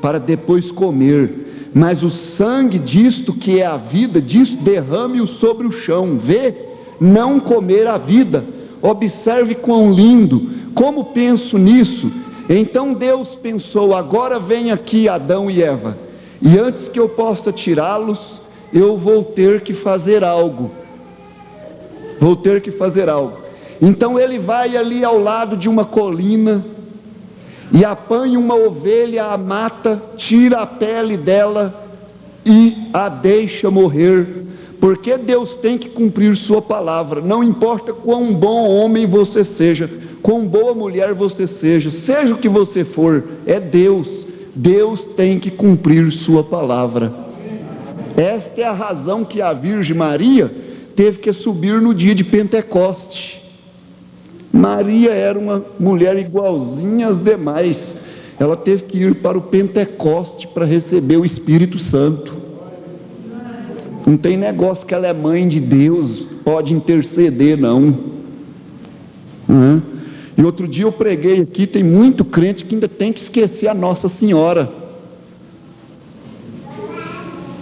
A: para depois comer. Mas o sangue disto, que é a vida disto, derrame-o sobre o chão. Vê? Não comer a vida. Observe quão lindo. Como penso nisso? Então Deus pensou, agora vem aqui Adão e Eva, e antes que eu possa tirá-los, eu vou ter que fazer algo. Então ele vai ali ao lado de uma colina e apanha uma ovelha, a mata, tira a pele dela e a deixa morrer, porque Deus tem que cumprir sua palavra. Não importa quão bom homem você seja, quão boa mulher você seja o que você for, é Deus tem que cumprir sua palavra. Esta é a razão que a Virgem Maria teve que subir no dia de Pentecoste. Maria era uma mulher igualzinha às demais. Ela teve que ir para o Pentecoste para receber o Espírito Santo. Não tem negócio que ela é mãe de Deus, pode interceder, não. E outro dia eu preguei aqui, tem muito crente que ainda tem que esquecer a Nossa Senhora.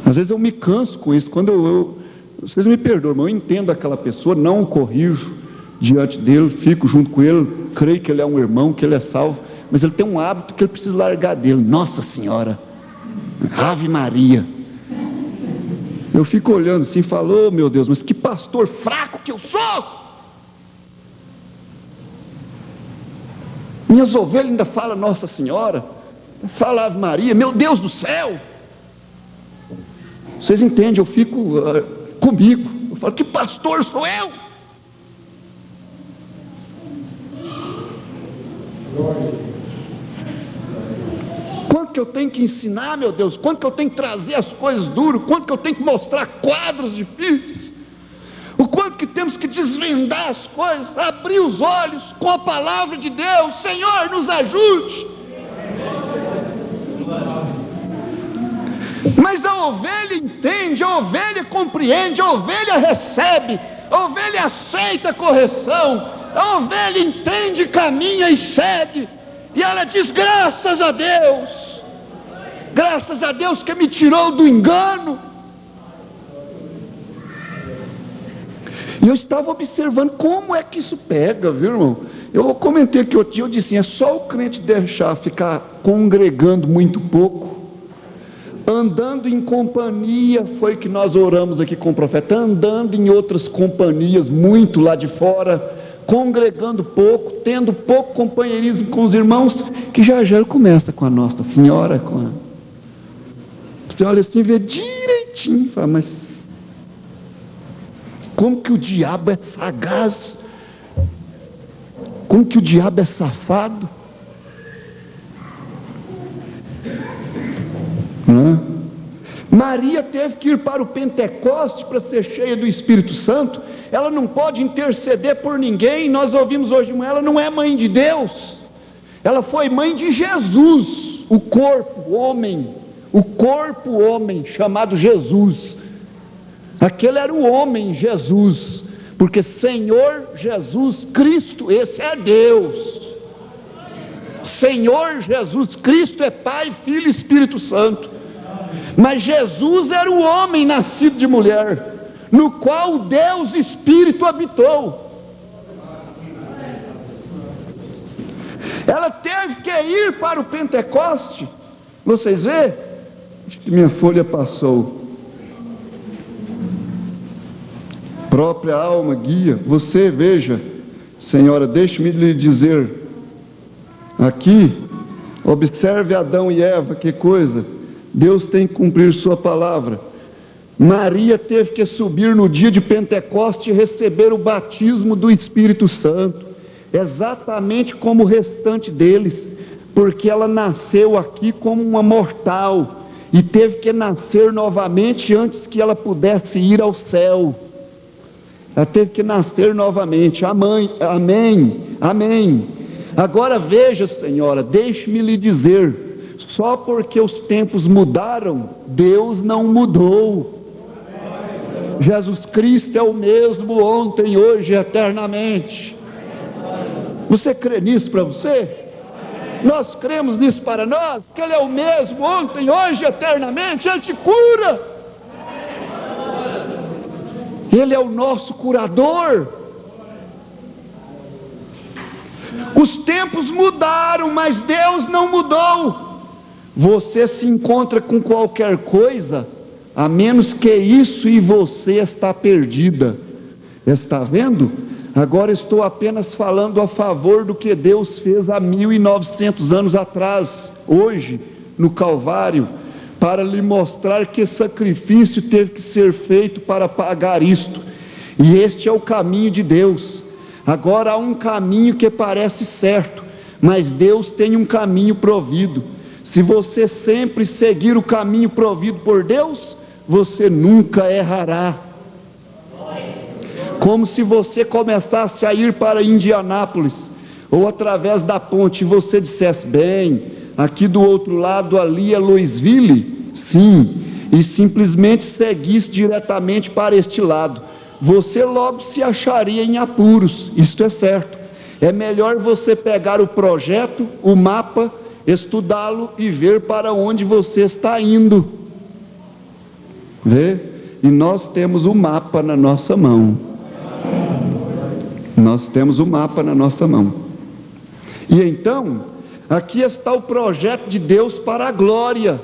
A: Às vezes eu me canso com isso. Quando vocês me perdoam, irmão, eu entendo aquela pessoa, não o corrijo diante dele, fico junto com ele, creio que ele é um irmão, que ele é salvo, mas ele tem um hábito que ele precisa largar dele. Nossa Senhora, Ave Maria. Eu fico olhando assim e falo, oh, meu Deus, mas que pastor fraco que eu sou! Minhas ovelhas ainda falam Nossa Senhora, fala Ave Maria, meu Deus do céu! Vocês entendem, eu fico comigo, eu falo, que pastor sou eu? Quanto que eu tenho que ensinar, meu Deus, quanto que eu tenho que trazer as coisas duras, quanto que eu tenho que mostrar quadros difíceis, o quanto que temos que desvendar as coisas, abrir os olhos com a palavra de Deus. Senhor, nos ajude. Mas a ovelha entende, a ovelha compreende, a ovelha recebe, a ovelha aceita a correção, a ovelha entende, caminha e segue, e ela diz, graças a Deus que me tirou do engano. E eu estava observando como é que isso pega, viu, irmão? Eu comentei aqui outro dia, eu disse, é só o crente deixar ficar congregando muito pouco, andando em companhia, foi que nós oramos aqui com o profeta, andando em outras companhias, muito lá de fora, congregando pouco, tendo pouco companheirismo com os irmãos, que já começa com a Nossa Senhora, você olha assim e vê direitinho, fala, mas como que o diabo é sagaz, como que o diabo é safado, Maria teve que ir para o Pentecoste para ser cheia do Espírito Santo. Ela não pode interceder por ninguém. Nós ouvimos hoje, ela não é mãe de Deus, ela foi mãe de Jesus, o corpo homem chamado Jesus. Aquele era o homem Jesus, Porque Senhor Jesus Cristo, esse é Deus. Senhor Jesus Cristo é Pai, Filho e Espírito Santo. Mas Jesus era o homem nascido de mulher, no qual Deus Espírito habitou. Ela teve que ir para o Pentecoste. Vocês vê? Acho que minha folha passou. Própria alma guia. Você veja, senhora, deixe-me lhe dizer. Aqui, observe Adão e Eva, que coisa. Deus tem que cumprir sua palavra. Maria teve que subir no dia de Pentecoste e receber o batismo do Espírito Santo. Exatamente como o restante deles, porque ela nasceu aqui como uma mortal e teve que nascer novamente antes que ela pudesse ir ao céu. Ela teve que nascer novamente. Amém, amém, amém. Agora veja, senhora, deixe-me lhe dizer, só porque os tempos mudaram, Deus não mudou. Jesus Cristo é o mesmo ontem, hoje e eternamente. Você crê nisso para você? Nós cremos nisso para nós, que Ele é o mesmo ontem, hoje, eternamente. Ele te cura. Ele é o nosso curador. Os tempos mudaram, mas Deus não mudou. Você se encontra com qualquer coisa, a menos que isso e você está perdida. Está vendo? Agora estou apenas falando a favor do que Deus fez há 1900 anos atrás, hoje, no Calvário, para lhe mostrar que sacrifício teve que ser feito para pagar isto. E este é o caminho de Deus. Agora há um caminho que parece certo, mas Deus tem um caminho provido. Se você sempre seguir o caminho provido por Deus, você nunca errará. Como se você começasse a ir para Indianápolis, ou através da ponte, e você dissesse, bem, aqui do outro lado ali é Louisville, sim, e simplesmente seguisse diretamente para este lado, você logo se acharia em apuros, isto é certo. É melhor você pegar o projeto, o mapa, estudá-lo e ver para onde você está indo. Vê? E nós temos o mapa na nossa mão. Nós temos o mapa na nossa mão. E então, aqui está o projeto de Deus para a glória.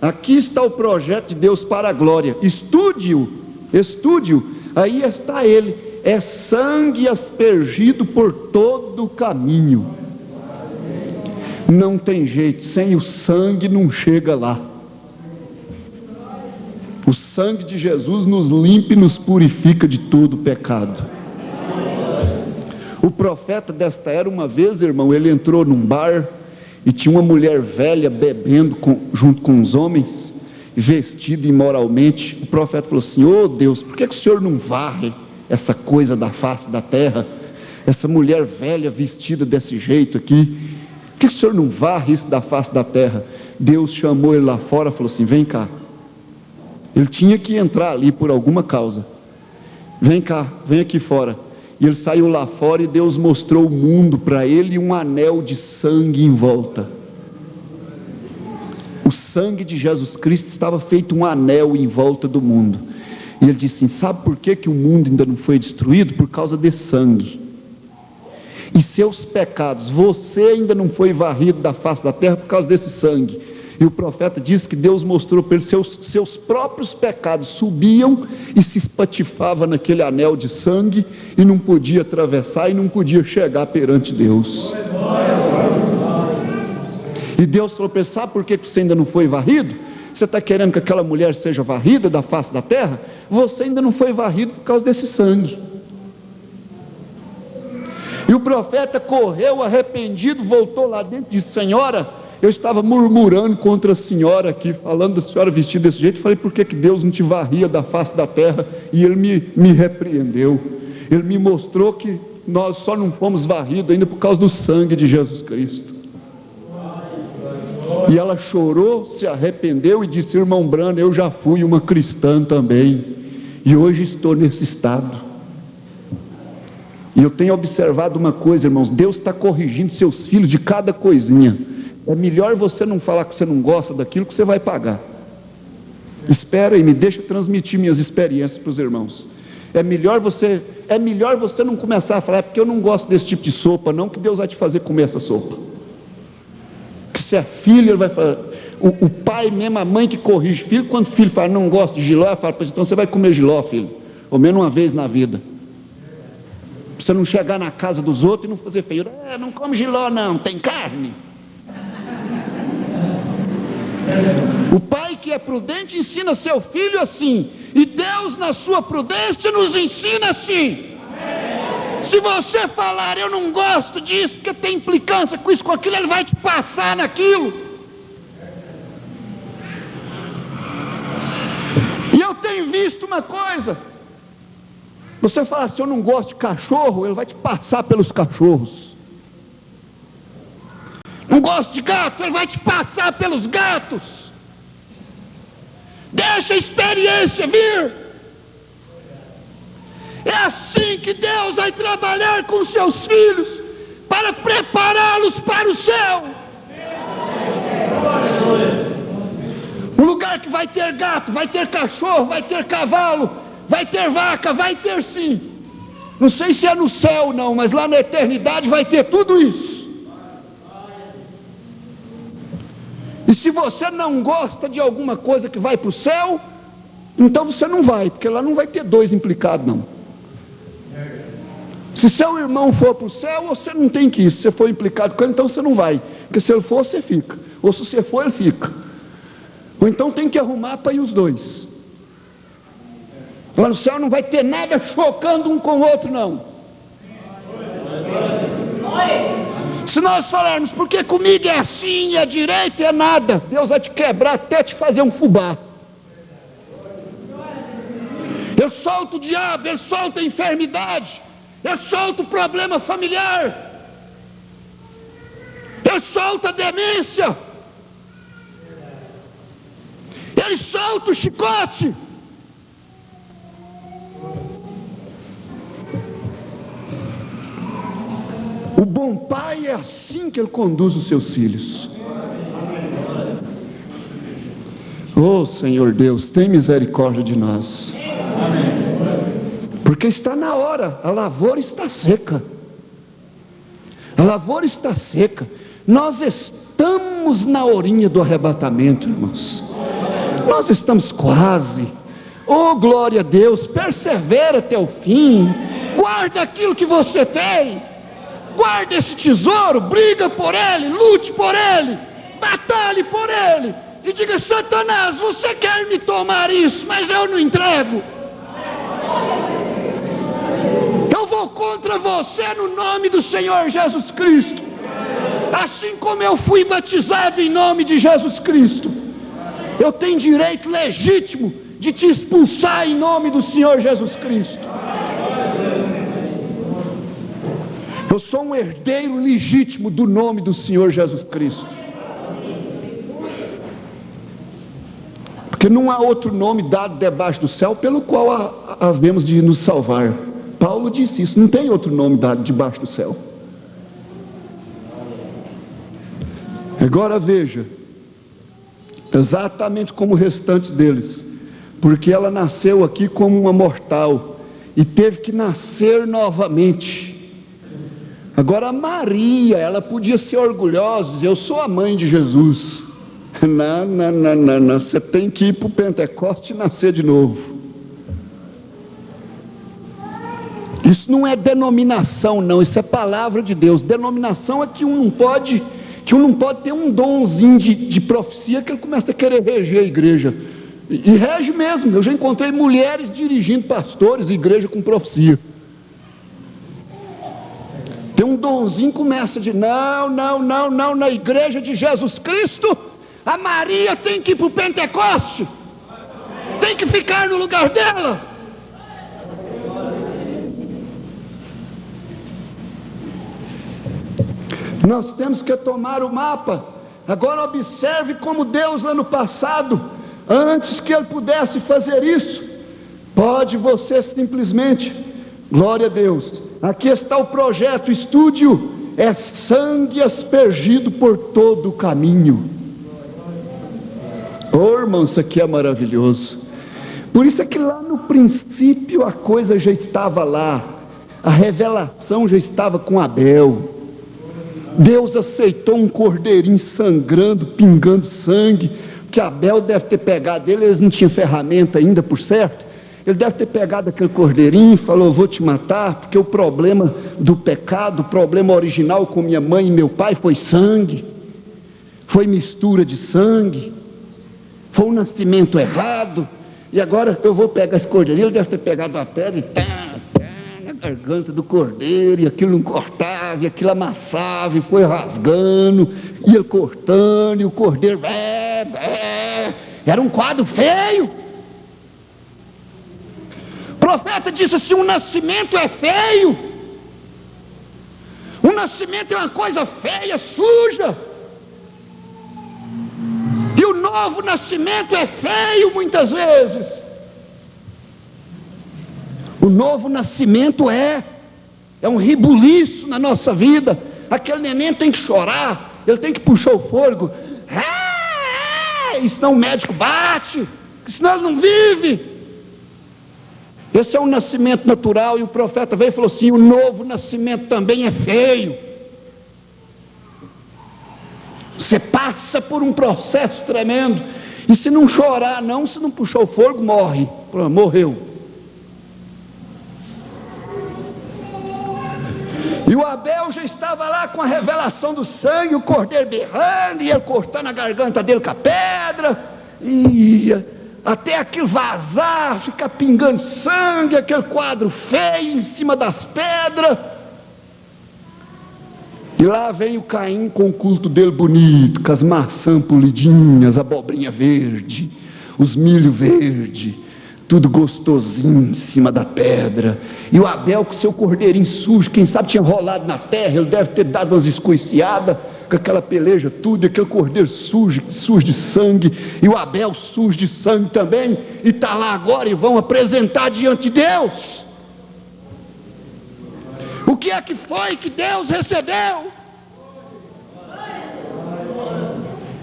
A: Aqui está o projeto de Deus para a glória. Estude-o, estude-o. Aí está ele. É sangue aspergido por todo o caminho. Não tem jeito, sem o sangue não chega lá. O sangue de Jesus nos limpa e nos purifica de todo pecado. O profeta desta era, uma vez, irmão, ele entrou num bar e tinha uma mulher velha bebendo junto com os homens, vestida imoralmente. O profeta falou assim, ô Deus, por que o Senhor não varre essa coisa da face da terra? Essa mulher velha vestida desse jeito aqui, por que o Senhor não varre isso da face da terra? Deus chamou ele lá fora e falou assim, vem cá. Ele tinha que entrar ali por alguma causa. Vem cá, vem aqui fora. E ele saiu lá fora e Deus mostrou o mundo para ele e um anel de sangue em volta. O sangue de Jesus Cristo estava feito um anel em volta do mundo. E ele disse assim, sabe por que o mundo ainda não foi destruído? Por causa desse sangue. E seus pecados, você ainda não foi varrido da face da terra por causa desse sangue. E o profeta disse que Deus mostrou para ele seus próprios pecados subiam e se espatifavam naquele anel de sangue e não podia atravessar e não podia chegar perante Deus. E Deus falou para ele, sabe por que você ainda não foi varrido? Você está querendo que aquela mulher seja varrida da face da terra? Você ainda não foi varrido por causa desse sangue. E o profeta correu arrependido, voltou lá dentro e disse, senhora, eu estava murmurando contra a senhora aqui, falando da senhora vestida desse jeito. Falei, por que Deus não te varria da face da terra? E ele me repreendeu. Ele me mostrou que nós só não fomos varridos ainda por causa do sangue de Jesus Cristo. E ela chorou, se arrependeu e disse, irmão Brano, eu já fui uma cristã também. E hoje estou nesse estado. E eu tenho observado uma coisa, irmãos, Deus está corrigindo seus filhos de cada coisinha. É melhor você não falar que você não gosta daquilo que você vai pagar. Espera e me deixa transmitir minhas experiências para os irmãos. É melhor você não começar a falar, é porque eu não gosto desse tipo de sopa, não, que Deus vai te fazer comer essa sopa. Que se é filho, ele vai falar. O pai mesmo, a mãe que corrige filho, quando o filho fala, não gosto de jiló, fala, então você vai comer jiló, filho, ou menos uma vez na vida. Pra você não chegar na casa dos outros e não fazer feio. Não come jiló não, tem carne. O pai que é prudente ensina seu filho assim, e Deus na sua prudência nos ensina assim. Se você falar, eu não gosto disso, porque tem implicância com isso, com aquilo, ele vai te passar naquilo. E eu tenho visto uma coisa, você fala assim, eu não gosto de cachorro, ele vai te passar pelos cachorros. Não gosto de gato, ele vai te passar pelos gatos. Deixa a experiência vir. É assim que Deus vai trabalhar com seus filhos, para prepará-los para o céu. Um lugar que vai ter gato, vai ter cachorro, vai ter cavalo, vai ter vaca, vai ter sim. Não sei se é no céu não, mas lá na eternidade vai ter tudo isso. E se você não gosta de alguma coisa que vai para o céu, então você não vai, porque lá não vai ter dois implicados não. Se seu irmão for para o céu, você não tem que ir. Se você for implicado com ele, então você não vai, porque se ele for, você fica, ou se você for, ele fica. Ou então tem que arrumar para ir os dois. Lá no céu não vai ter nada chocando um com o outro não. Se nós falarmos, porque comigo é assim, é direito, é nada, Deus vai te quebrar até te fazer um fubá. Eu solto o diabo, eu solto a enfermidade, eu solto o problema familiar, eu solto a demência, ele solta o chicote. O bom pai é assim que ele conduz os seus filhos. Oh Senhor Deus, tem misericórdia de nós. Porque está na hora, a lavoura está seca. A lavoura está seca. Nós estamos na horinha do arrebatamento, irmãos. Nós estamos quase. Oh glória a Deus, persevera até o fim. Guarda aquilo que você tem. Guarde esse tesouro, briga por ele, lute por ele, batalhe por ele, e diga, Satanás, você quer me tomar isso, mas eu não entrego. Eu vou contra você no nome do Senhor Jesus Cristo, assim como eu fui batizado em nome de Jesus Cristo, eu tenho direito legítimo de te expulsar em nome do Senhor Jesus Cristo. Eu sou um herdeiro legítimo do nome do Senhor Jesus Cristo. Porque não há outro nome dado debaixo do céu pelo qual havemos de nos salvar. Paulo disse isso, não tem outro nome dado debaixo do céu. Agora veja, exatamente como o restante deles, porque ela nasceu aqui como uma mortal e teve que nascer novamente. Agora Maria, ela podia ser orgulhosa, dizer, eu sou a mãe de Jesus. Não, você tem que ir para o Pentecoste e nascer de novo. Isso não é denominação não, isso é palavra de Deus. Denominação é que um não pode ter um donzinho de profecia que ele começa a querer reger a igreja. E rege mesmo, eu já encontrei mulheres dirigindo pastores, igreja com profecia. Tem um donzinho, começa de não, na igreja de Jesus Cristo, a Maria tem que ir para o Pentecoste, tem que ficar no lugar dela. Nós temos que tomar o mapa. Agora observe como Deus lá no passado, antes que ele pudesse fazer isso, pode você simplesmente, glória a Deus, Aqui está o projeto Estúdio, é sangue aspergido por todo o caminho. Oh, irmão, isso aqui é maravilhoso. Por isso é que lá no princípio a coisa já estava lá, a revelação já estava com Abel. Deus aceitou um cordeirinho sangrando, pingando sangue, que Abel deve ter pegado dele, eles não tinham ferramenta ainda, por certo. Ele deve ter pegado aquele cordeirinho e falou: vou te matar, porque o problema do pecado, o problema original com minha mãe e meu pai foi sangue, foi mistura de sangue, foi um nascimento errado, e agora eu vou pegar esse cordeirinho. Ele deve ter pegado a pedra e na garganta do cordeiro, e aquilo não cortava, e aquilo amassava, e foi rasgando, ia cortando, e o cordeiro, era um quadro feio. O profeta disse assim: um nascimento é feio, um nascimento é uma coisa feia, suja, e o novo nascimento é feio muitas vezes. O novo nascimento é um rebuliço na nossa vida. Aquele neném tem que chorar, ele tem que puxar o fôlego, e senão o médico bate, senão ele não vive. Esse é um nascimento natural, e o profeta veio e falou assim: o novo nascimento também é feio. Você passa por um processo tremendo, e se não chorar não, se não puxar o fôlego, morreu. E o Abel já estava lá com a revelação do sangue, o cordeiro berrando, e ele cortando a garganta dele com a pedra, e até aquilo vazar, ficar pingando sangue, aquele quadro feio em cima das pedras. E lá vem o Caim com o culto dele bonito, com as maçãs polidinhas, a abobrinha verde, os milho verde, tudo gostosinho em cima da pedra. E o Abel com seu cordeirinho sujo, quem sabe tinha rolado na terra, ele deve ter dado umas escoiciadas com aquela peleja tudo, e aquele cordeiro sujo de sangue, e o Abel sujo de sangue também, e está lá agora, e vão apresentar diante de Deus. O que é que foi que Deus recebeu?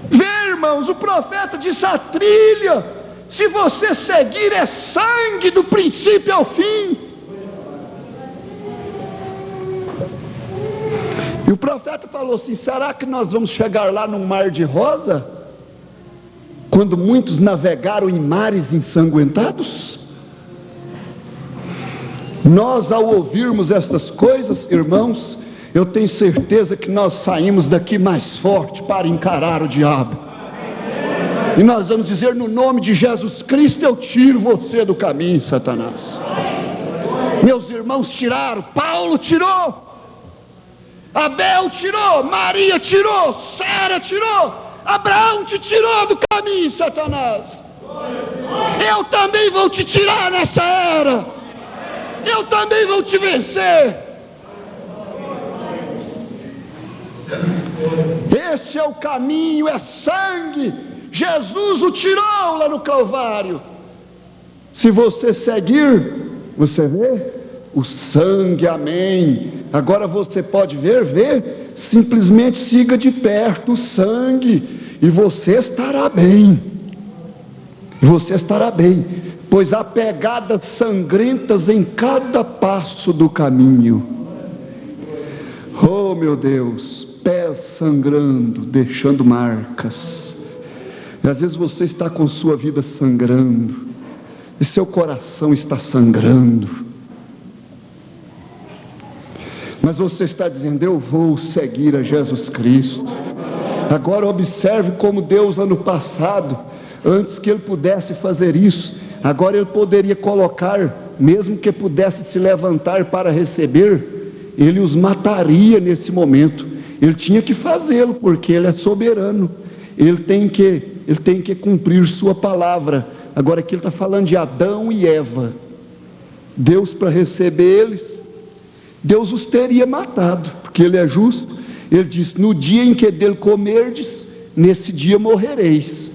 A: Vê, irmãos, o profeta disse: a trilha, se você seguir, é sangue do princípio ao fim. E o profeta falou assim: será que nós vamos chegar lá num mar de rosa, quando muitos navegaram em mares ensanguentados? Nós, ao ouvirmos estas coisas, irmãos, eu tenho certeza que nós saímos daqui mais forte para encarar o diabo. E nós vamos dizer: no nome de Jesus Cristo eu tiro você do caminho, Satanás. Meus irmãos tiraram, Paulo tirou, Abel tirou, Maria tirou, Sara tirou, Abraão te tirou do caminho, Satanás. Eu também vou te tirar nessa era, eu também vou te vencer. Este é o caminho, é sangue. Jesus o tirou lá no Calvário. Se você seguir, você vê o sangue, amém. Agora você pode ver, simplesmente siga de perto o sangue, e você estará bem. Você estará bem, pois há pegadas sangrentas em cada passo do caminho. Oh, meu Deus, pés sangrando, deixando marcas. E às vezes você está com sua vida sangrando, e seu coração está sangrando, mas você está dizendo: eu vou seguir a Jesus Cristo. Agora observe como Deus lá no passado, antes que ele pudesse fazer isso, agora ele poderia colocar, mesmo que pudesse se levantar para receber, ele os mataria nesse momento. Ele tinha que fazê-lo, porque ele é soberano, ele tem que cumprir sua palavra. Agora aqui ele está falando de Adão e Eva. Deus, para receber eles, Deus os teria matado, porque ele é justo. Ele disse: no dia em que dele comerdes, nesse dia morrereis.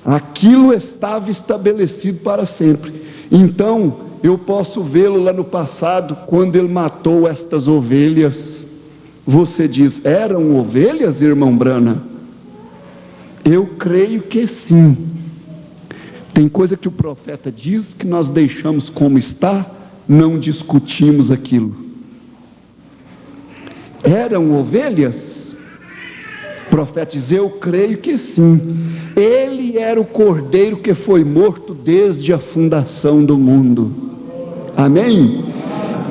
A: Aquilo estava estabelecido para sempre. Então Eu posso vê-lo lá no passado, quando ele matou estas ovelhas. Você diz, eram ovelhas, irmão Brana? Eu creio que sim. Tem coisa que o profeta diz que nós deixamos como está, não discutimos aquilo. Eram ovelhas? O profeta diz, eu creio que sim. Ele era o cordeiro que foi morto desde a fundação do mundo. Amém?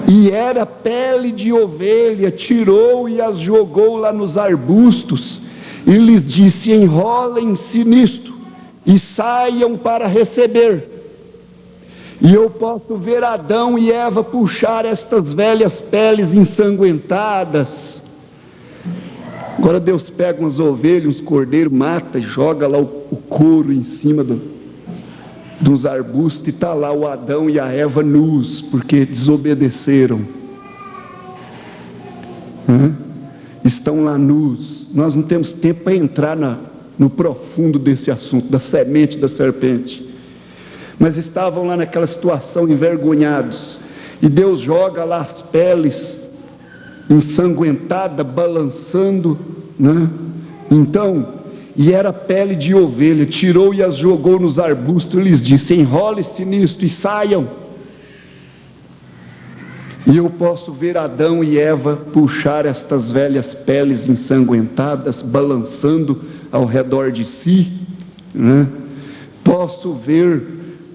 A: E era pele de ovelha, tirou e as jogou lá nos arbustos, e lhes disse, enrolem-se nisto, e saiam para receber. E eu posso ver Adão e Eva puxar estas velhas peles ensanguentadas. Agora Deus pega umas ovelhas, uns cordeiros, mata e joga lá o couro em cima dos arbustos, e está lá o Adão e a Eva nus, porque desobedeceram. Estão lá nus. Nós não temos tempo para entrar no profundo desse assunto, da semente da serpente. Mas estavam lá naquela situação, envergonhados, e Deus joga lá as peles ensanguentadas, balançando, né? Então, e era pele de ovelha, tirou e as jogou nos arbustos, e lhes disse, enrole-se nisto e saiam. E eu posso ver Adão e Eva puxar estas velhas peles ensanguentadas, balançando ao redor de si, né? Posso ver,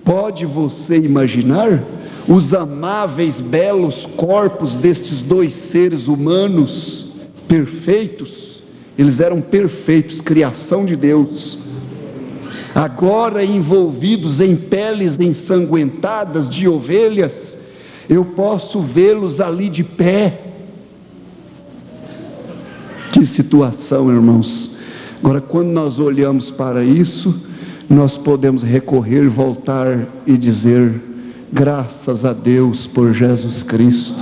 A: pode você imaginar os amáveis, belos corpos destes dois seres humanos perfeitos? Eles eram perfeitos, criação de Deus, agora envolvidos em peles ensanguentadas de ovelhas. Eu posso vê-los ali de pé. Que situação, irmãos. Agora, quando nós olhamos para isso, nós podemos recorrer, voltar e dizer, graças a Deus por Jesus Cristo.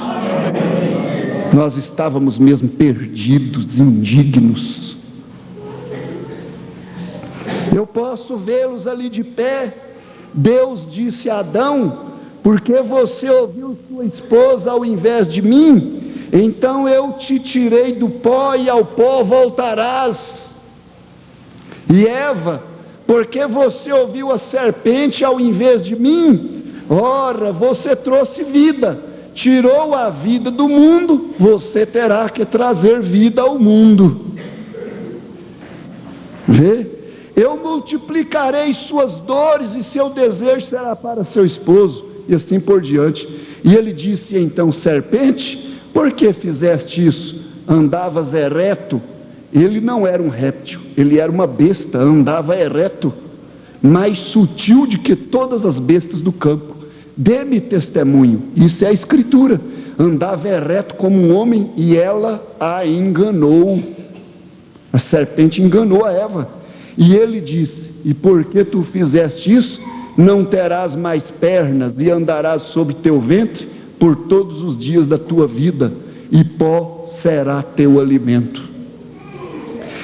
A: Nós estávamos mesmo perdidos, indignos. Eu posso vê-los ali de pé. Deus disse a Adão, porque você ouviu sua esposa ao invés de mim, então eu te tirei do pó e ao pó voltarás. E Eva, porque você ouviu a serpente ao invés de mim, ora, você trouxe vida, tirou a vida do mundo, você terá que trazer vida ao mundo. Vê? Eu multiplicarei suas dores e seu desejo será para seu esposo, e assim por diante. E ele disse então, serpente, por que fizeste isso? Andavas ereto. Ele não era um réptil, ele era uma besta, andava ereto, mais sutil do que todas as bestas do campo. Dê-me testemunho, isso é a escritura. Andava ereto como um homem, e ela a enganou. A serpente enganou a Eva. E ele disse, e por que tu fizeste isso? Não terás mais pernas, e andarás sobre teu ventre por todos os dias da tua vida, e pó será teu alimento.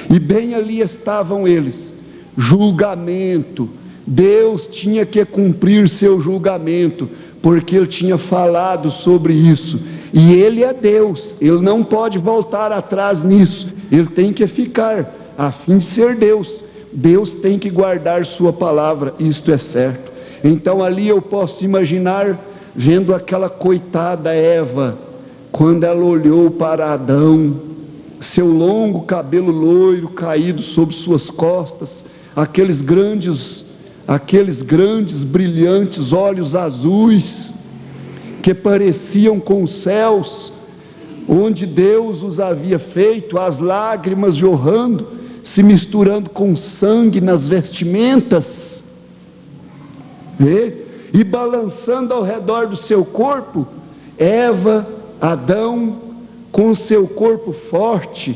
A: E bem ali estavam eles, julgamento. Deus tinha que cumprir seu julgamento, porque ele tinha falado sobre isso, e ele é Deus, ele não pode voltar atrás nisso, ele tem que ficar, a fim de ser Deus. Deus tem que guardar sua palavra, isto é certo. Então ali eu posso imaginar, vendo aquela coitada Eva, quando ela olhou para Adão, seu longo cabelo loiro caído sobre suas costas, aqueles grandes brilhantes olhos azuis, que pareciam com os céus, onde Deus os havia feito, as lágrimas jorrando, se misturando com sangue nas vestimentas, e balançando ao redor do seu corpo. Eva, Adão, com seu corpo forte,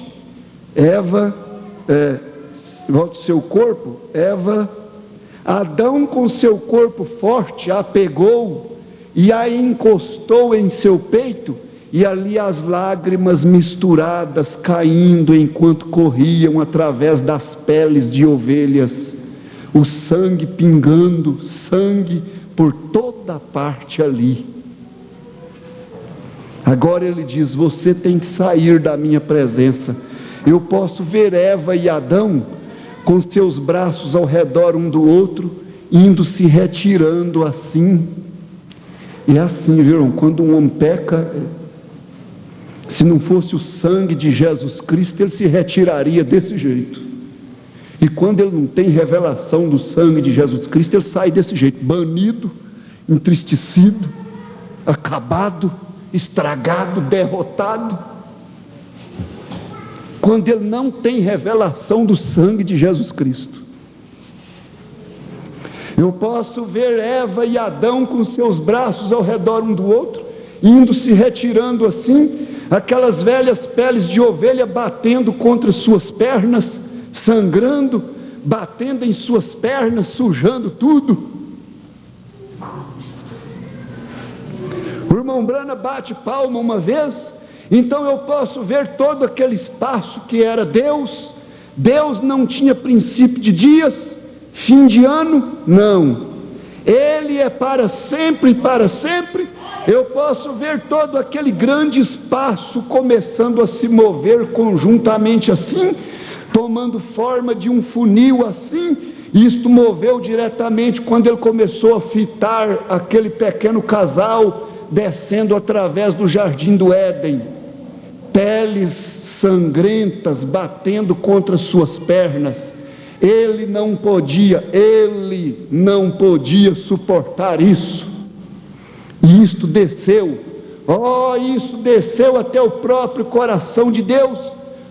A: Adão com seu corpo forte a pegou e a encostou em seu peito, e ali as lágrimas misturadas caindo enquanto corriam através das peles de ovelhas, o sangue pingando, sangue por toda parte ali. Agora ele diz: você tem que sair da minha presença. Eu posso ver Eva e Adão com seus braços ao redor um do outro, indo se retirando assim. E é assim, viram? Quando um homem peca, se não fosse o sangue de Jesus Cristo, ele se retiraria desse jeito. E quando ele não tem revelação do sangue de Jesus Cristo, ele sai desse jeito, banido, entristecido, acabado, estragado, derrotado. Quando ele não tem revelação do sangue de Jesus Cristo. Eu posso ver Eva e Adão com seus braços ao redor um do outro, indo se retirando assim, aquelas velhas peles de ovelha batendo contra suas pernas, sangrando, batendo em suas pernas, sujando tudo. O irmão Brana bate palma uma vez, então eu posso ver todo aquele espaço que era Deus. Deus não tinha princípio de dias, fim de ano, não. Ele é para sempre e para sempre. Eu posso ver todo aquele grande espaço começando a se mover conjuntamente assim, tomando forma de um funil assim. Isto moveu diretamente quando ele começou a fitar aquele pequeno casal descendo através do jardim do Éden, peles sangrentas batendo contra suas pernas. Ele não podia suportar isso. E isto desceu, isso desceu até o próprio coração de Deus,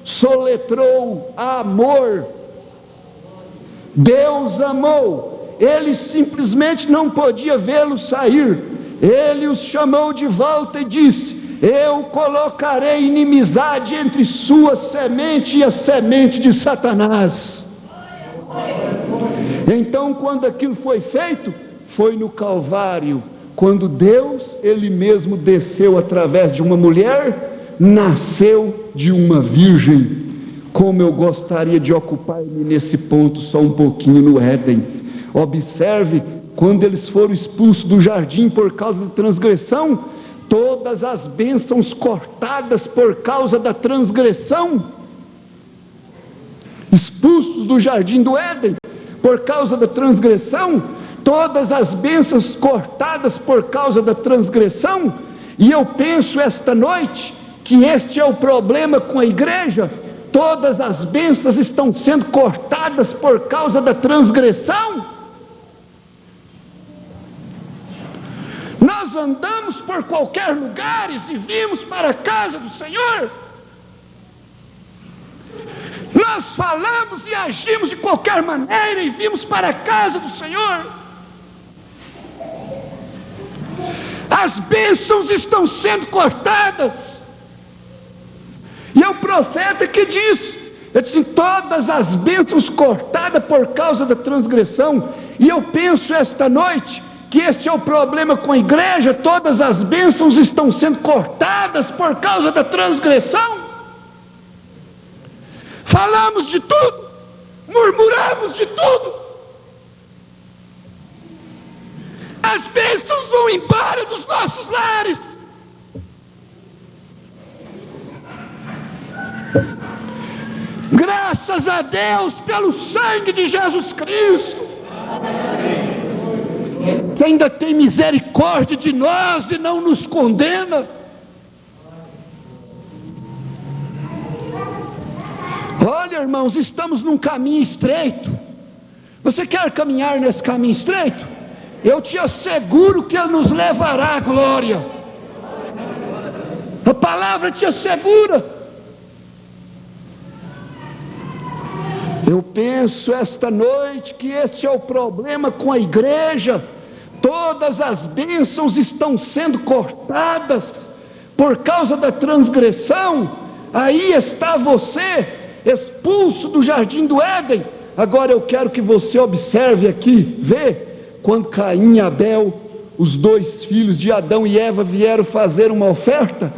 A: soletrou amor. Deus amou, ele simplesmente não podia vê-los sair. Ele os chamou de volta e disse: eu colocarei inimizade entre sua semente e a semente de Satanás. Então, quando aquilo foi feito, foi no Calvário, quando Deus, ele mesmo desceu através de uma mulher, nasceu de uma virgem. Como eu gostaria de ocupar-me nesse ponto só um pouquinho no Éden. Observe, quando eles foram expulsos do jardim por causa da transgressão, todas as bênçãos cortadas por causa da transgressão, expulsos do jardim do Éden por causa da transgressão, todas as bênçãos cortadas por causa da transgressão. E eu penso esta noite que este é o problema com a igreja. Todas as bênçãos estão sendo cortadas por causa da transgressão. Nós andamos por qualquer lugar e vimos para a casa do Senhor. Nós falamos e agimos de qualquer maneira e vimos para a casa do Senhor. As bênçãos estão sendo cortadas. E é o profeta que diz, ele disse, todas as bênçãos cortadas por causa da transgressão. E eu penso esta noite que este é o problema com a igreja. Todas as bênçãos estão sendo cortadas por causa da transgressão. Falamos de tudo, murmuramos de tudo. As bênçãos vão embora dos nossos lares. Graças a Deus pelo sangue de Jesus Cristo, que ainda tem misericórdia de nós e não nos condena. Olha, irmãos, estamos num caminho estreito. Você quer caminhar nesse caminho estreito? Eu te asseguro que ele nos levará à glória. A palavra te assegura. Eu penso esta noite que este é o problema com a igreja. Todas as bênçãos estão sendo cortadas por causa da transgressão. Aí está você, expulso do jardim do Éden. Agora eu quero que você observe aqui, vê, quando Caim e Abel, os dois filhos de Adão e Eva, vieram fazer uma oferta.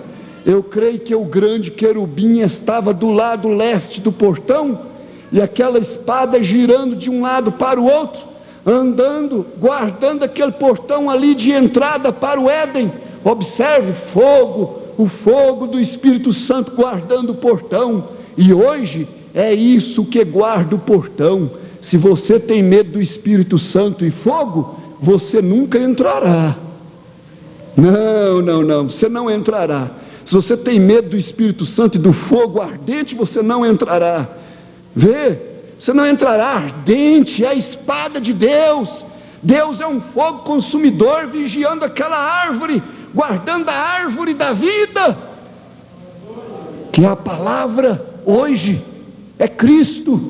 A: Eu creio que o grande querubim estava do lado leste do portão, e aquela espada girando de um lado para o outro, andando, guardando aquele portão ali de entrada para o Éden. Observe, fogo, o fogo do Espírito Santo guardando o portão. E hoje é isso que guarda o portão. Se você tem medo do Espírito Santo e fogo, você nunca entrará. Não, você não entrará. Se você tem medo do Espírito Santo e do fogo ardente, você não entrará. Vê, você não entrará. Ardente é a espada de Deus. Deus é um fogo consumidor vigiando aquela árvore, guardando a árvore da vida, que é a palavra hoje, é Cristo.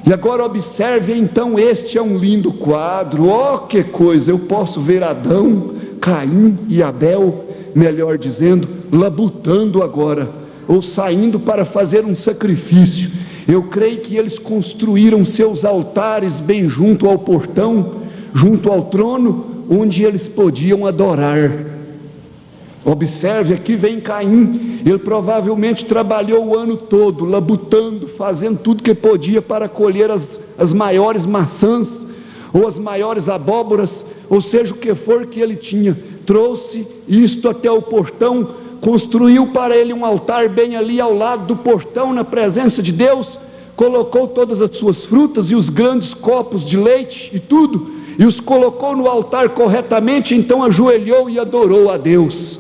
A: E agora observe então, este é um lindo quadro. Oh, que coisa! Eu posso ver Adão, Caim e Abel, melhor dizendo, labutando agora, ou saindo para fazer um sacrifício. Eu creio que eles construíram seus altares bem junto ao portão, junto ao trono, onde eles podiam adorar. Observe, aqui vem Caim. Ele provavelmente trabalhou o ano todo, labutando, fazendo tudo que podia para colher as maiores maçãs, ou as maiores abóboras, ou seja o que for que ele tinha. Trouxe isto até o portão, construiu para ele um altar bem ali ao lado do portão, na presença de Deus, colocou todas as suas frutas e os grandes copos de leite e tudo, e os colocou no altar corretamente. Então ajoelhou e adorou a Deus.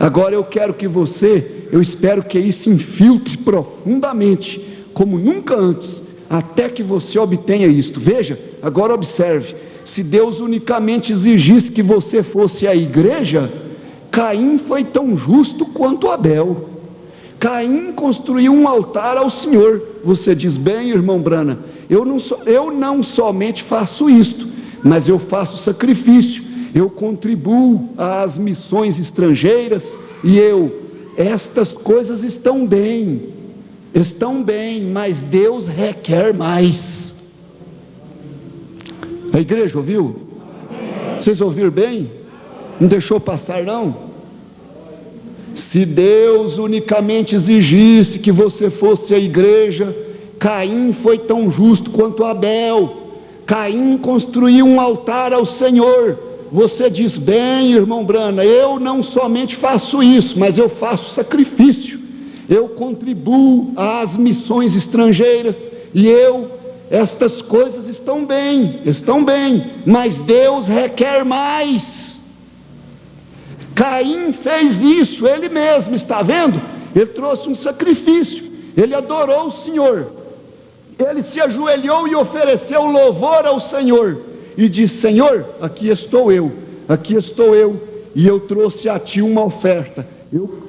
A: Agora eu quero que eu espero que isso infiltre profundamente, como nunca antes, até que você obtenha isto. Veja, agora observe, se Deus unicamente exigisse que você fosse a igreja, Caim foi tão justo quanto Abel. Caim construiu um altar ao Senhor. Você diz, bem, irmão Brana, eu não somente faço isto, mas eu faço sacrifício, eu contribuo às missões estrangeiras, e estas coisas estão bem, mas Deus requer mais. A igreja ouviu? Vocês ouviram bem? Não deixou passar não? Se Deus unicamente exigisse que você fosse a igreja, Caim foi tão justo quanto Abel. Caim construiu um altar ao Senhor. Você diz, bem, irmão Brana, eu não somente faço isso, mas eu faço sacrifício, eu contribuo às missões estrangeiras, e estas coisas estão bem, mas Deus requer mais. Caim fez isso, ele mesmo, está vendo? Ele trouxe um sacrifício, ele adorou o Senhor, ele se ajoelhou e ofereceu louvor ao Senhor, e disse, Senhor, aqui estou eu, e eu trouxe a ti uma oferta,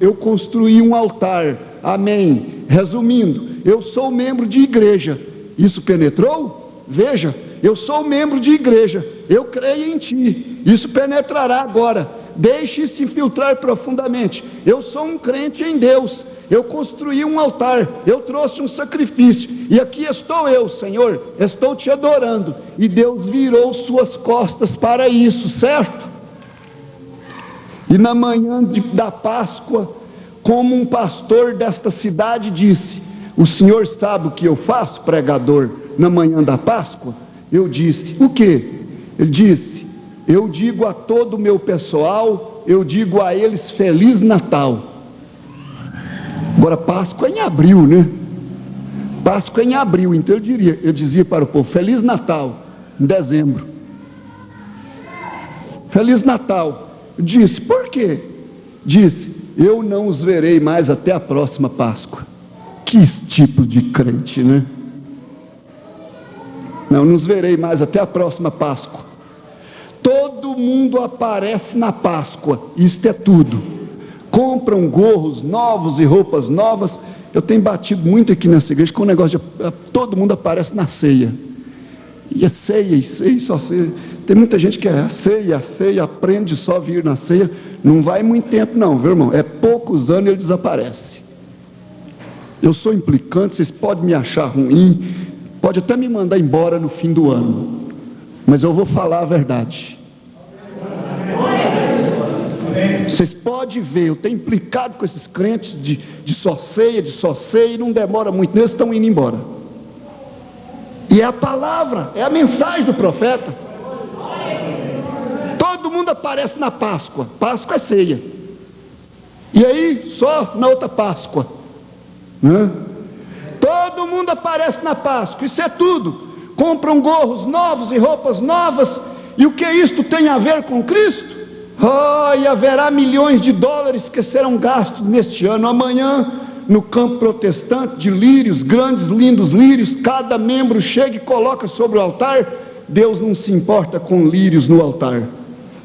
A: eu construí um altar, amém. Resumindo, eu sou membro de igreja. Isso penetrou? Veja, eu sou membro de igreja, eu creio em ti, isso penetrará agora. Deixe se infiltrar profundamente. Eu sou um crente em Deus, eu construí um altar, eu trouxe um sacrifício, e aqui estou eu, Senhor, estou te adorando. E Deus virou suas costas para isso, certo? E na manhã da Páscoa, como um pastor desta cidade disse, o senhor sabe o que eu faço, pregador, na manhã da Páscoa? Eu disse, o quê? Ele disse, eu digo a todo o meu pessoal, eu digo a eles Feliz Natal. Agora Páscoa é em abril, né? Páscoa é em abril, então eu dizia para o povo, Feliz Natal, em dezembro. Feliz Natal. Disse, por quê? Disse, eu não os verei mais até a próxima Páscoa. Que tipo de crente, né? Não nos verei mais até a próxima Páscoa. Todo mundo aparece na Páscoa, isto é tudo. Compram gorros novos e roupas novas. Eu tenho batido muito aqui nessa igreja com o negócio de todo mundo aparece na ceia. E é ceia, só ceia. Tem muita gente que é ceia, aprende só a vir na ceia. Não vai muito tempo não, viu, irmão? É poucos anos ele desaparece. Eu sou implicante, vocês podem me achar ruim, pode até me mandar embora no fim do ano, mas eu vou falar a verdade. Vocês podem ver, eu tenho implicado com esses crentes de só ceia, e não demora muito, eles estão indo embora. E é a palavra, é a mensagem do profeta. Todo mundo aparece na Páscoa. Páscoa é ceia. E aí, só na outra Páscoa, né? Todo mundo aparece na Páscoa. Isso é tudo. Compram gorros novos e roupas novas. E o que isto tem a ver com Cristo? Oh, e haverá milhões de dólares que serão gastos neste ano. Amanhã, no campo protestante, de lírios, grandes, lindos lírios, cada membro chega e coloca sobre o altar. Deus não se importa com lírios no altar.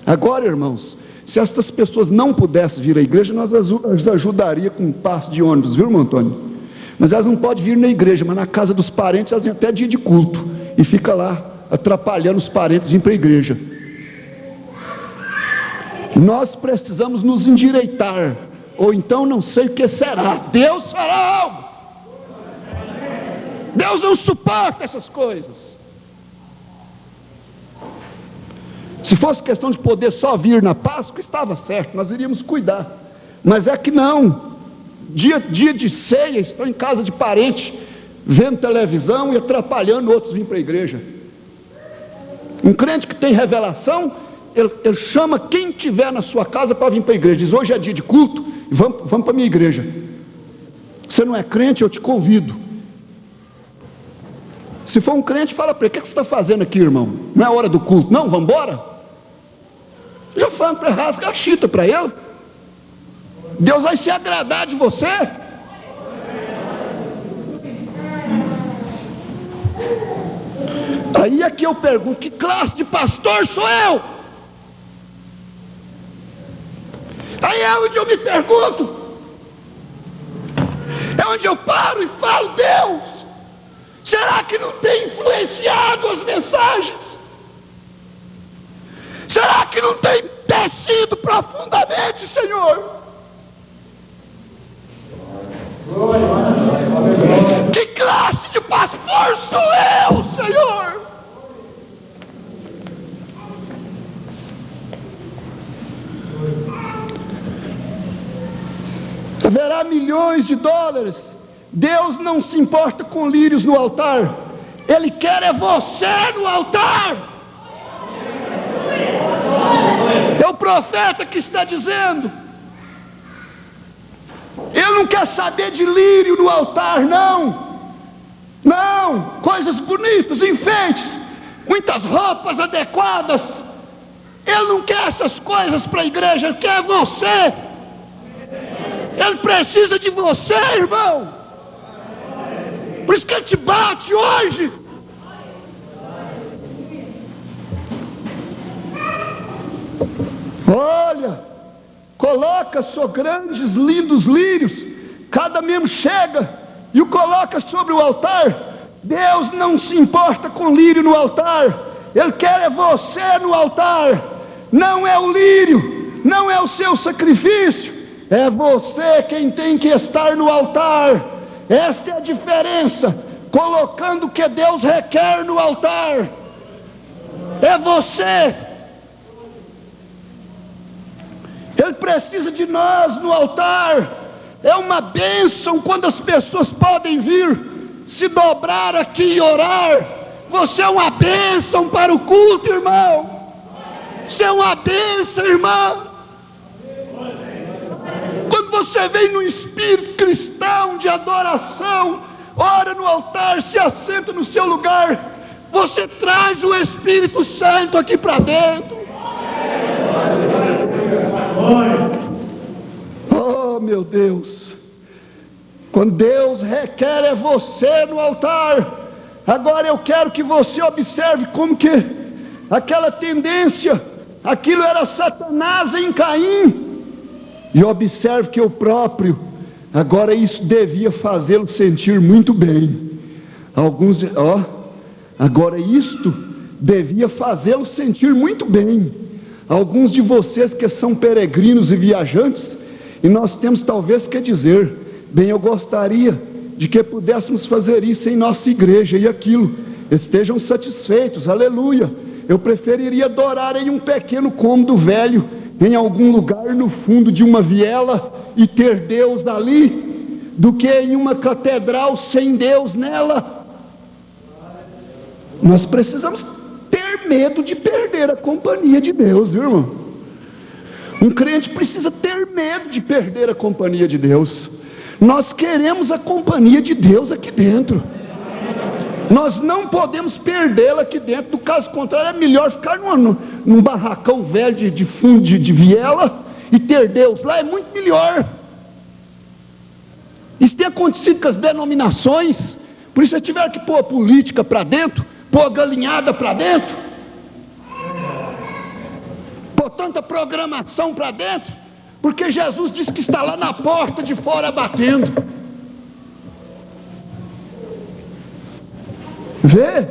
A: Agora, irmãos, se estas pessoas não pudessem vir à igreja, nós as ajudaria com um passe de ônibus, viu, irmão Antônio? Mas elas não podem vir na igreja, mas na casa dos parentes elas vêm até dia de culto e fica lá atrapalhando os parentes vir para a igreja. Nós precisamos nos endireitar, ou então não sei o que será. Deus fará algo. Deus não suporta essas coisas. Se fosse questão de poder só vir na Páscoa, estava certo, nós iríamos cuidar. Mas é que não. Dia de ceia, estão em casa de parente, vendo televisão e atrapalhando outros vir para a igreja. Um crente que tem revelação, ele chama quem tiver na sua casa para vir para a igreja. Diz, hoje é dia de culto, vamos para a minha igreja. Você não é crente, eu te convido. Se for um crente, fala para ele, o que você está fazendo aqui, irmão? Não é hora do culto, não? Vamos embora? Já fala para rasgar a chita para ele. Deus vai se agradar de você. Aí aqui eu pergunto, que classe de pastor sou eu? Aí é onde eu me pergunto. É onde eu paro e falo, Deus, será que não tem influenciado as mensagens? Será que não tem descido profundamente, Senhor? Que classe de pastor sou eu, Senhor? Haverá milhões de dólares. Deus não se importa com lírios no altar. Ele quer é você no altar. É o profeta que está dizendo. Ele não quer saber de lírio no altar, não. Não, coisas bonitas, enfeites, muitas roupas adequadas. Ele não quer essas coisas para a igreja, ele quer você. Ele precisa de você, irmão. Por isso que ele te bate hoje. Olha, coloca só grandes, lindos lírios. Cada membro chega e o coloca sobre o altar. Deus não se importa com lírio no altar. Ele quer é você no altar. Não é o lírio, não é o seu sacrifício. É você quem tem que estar no altar. Esta é a diferença. Colocando o que Deus requer no altar. É você. Ele precisa de nós no altar. É uma bênção quando as pessoas podem vir se dobrar aqui e orar. Você é uma bênção para o culto, irmão. Você é uma bênção, irmão. Quando você vem no espírito cristão de adoração, ora no altar, se assenta no seu lugar, você traz o Espírito Santo aqui para dentro. Oh, meu Deus. Quando Deus requer é você no altar. Agora eu quero que você observe como que aquela tendência, aquilo era Satanás em Caim. E observe que eu próprio, agora isso devia fazê-lo sentir muito bem. Agora isto devia fazê-lo sentir muito bem. Alguns de vocês que são peregrinos e viajantes, e nós temos talvez que dizer, bem, eu gostaria de que pudéssemos fazer isso em nossa igreja e aquilo, estejam satisfeitos, aleluia. Eu preferiria adorar em um pequeno cômodo velho, em algum lugar no fundo de uma viela e ter Deus ali, do que em uma catedral sem Deus nela. Nós precisamos ter medo de perder a companhia de Deus, viu, irmão? Um crente precisa ter medo de perder a companhia de Deus. Nós queremos a companhia de Deus aqui dentro. Nós não podemos perdê-la aqui dentro. Do caso contrário, é melhor ficar num barracão velho de fundo de viela e ter Deus lá. É muito melhor. Isso tem acontecido com as denominações. Por isso, se tiver que pôr a política para dentro, pôr a galinhada para dentro, pôr tanta programação para dentro, porque Jesus disse que está lá na porta de fora batendo. Vê?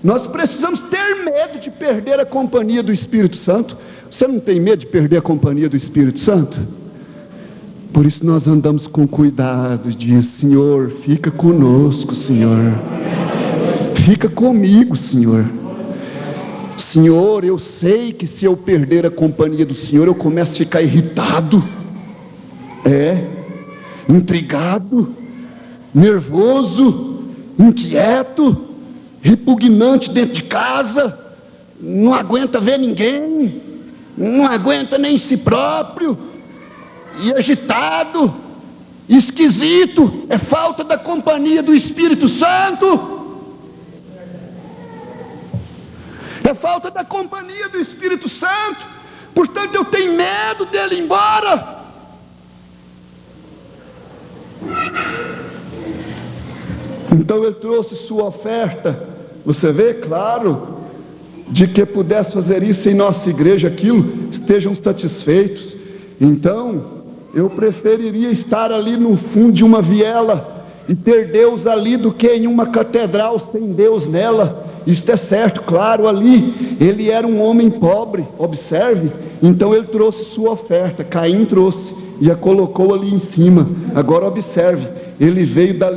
A: Nós precisamos ter medo de perder a companhia do Espírito Santo. Você não tem medo de perder a companhia do Espírito Santo? Por isso nós andamos com cuidado, diz: Senhor, fica conosco, Senhor. Fica comigo, Senhor. Senhor, eu sei que se eu perder a companhia do Senhor, eu começo a ficar irritado, intrigado, nervoso, inquieto, repugnante dentro de casa, não aguenta ver ninguém, não aguenta nem si próprio, e agitado, esquisito. É falta da companhia do Espírito Santo. É falta da companhia do Espírito Santo. Portanto, eu tenho medo dele ir embora. Então ele trouxe sua oferta. Você vê, claro, de que pudesse fazer isso em nossa igreja, aquilo, estejam satisfeitos. Então, eu preferiria estar ali no fundo de uma viela e ter Deus ali do que em uma catedral sem Deus nela. Isto é certo, claro, ali ele era um homem pobre, observe. Então ele trouxe sua oferta, Caim trouxe e a colocou ali em cima. Agora observe, ele veio da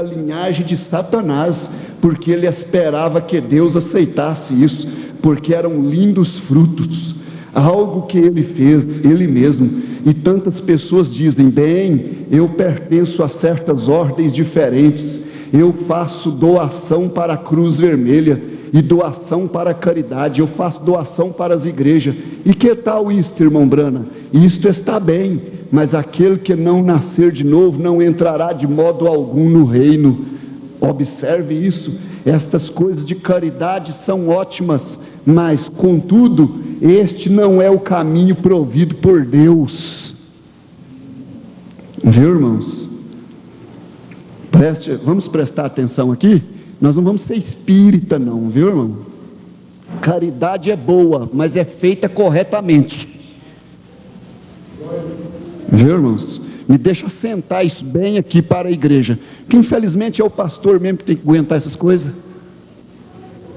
A: linhagem de Satanás, porque ele esperava que Deus aceitasse isso, porque eram lindos frutos, algo que ele fez, ele mesmo. E tantas pessoas dizem: bem, eu pertenço a certas ordens diferentes, eu faço doação para a Cruz Vermelha e doação para a caridade, eu faço doação para as igrejas. E que tal isto, irmão Brana? Isto está bem, mas aquele que não nascer de novo não entrará de modo algum no reino. Observe isso. Estas coisas de caridade são ótimas, mas contudo, este não é o caminho provido por Deus. Viu, irmãos? Vamos prestar atenção aqui. Nós não vamos ser espírita não, viu, irmão? Caridade é boa, mas é feita corretamente. Viu, irmãos? Me deixa sentar isso bem aqui para a igreja, que infelizmente é o pastor mesmo que tem que aguentar essas coisas,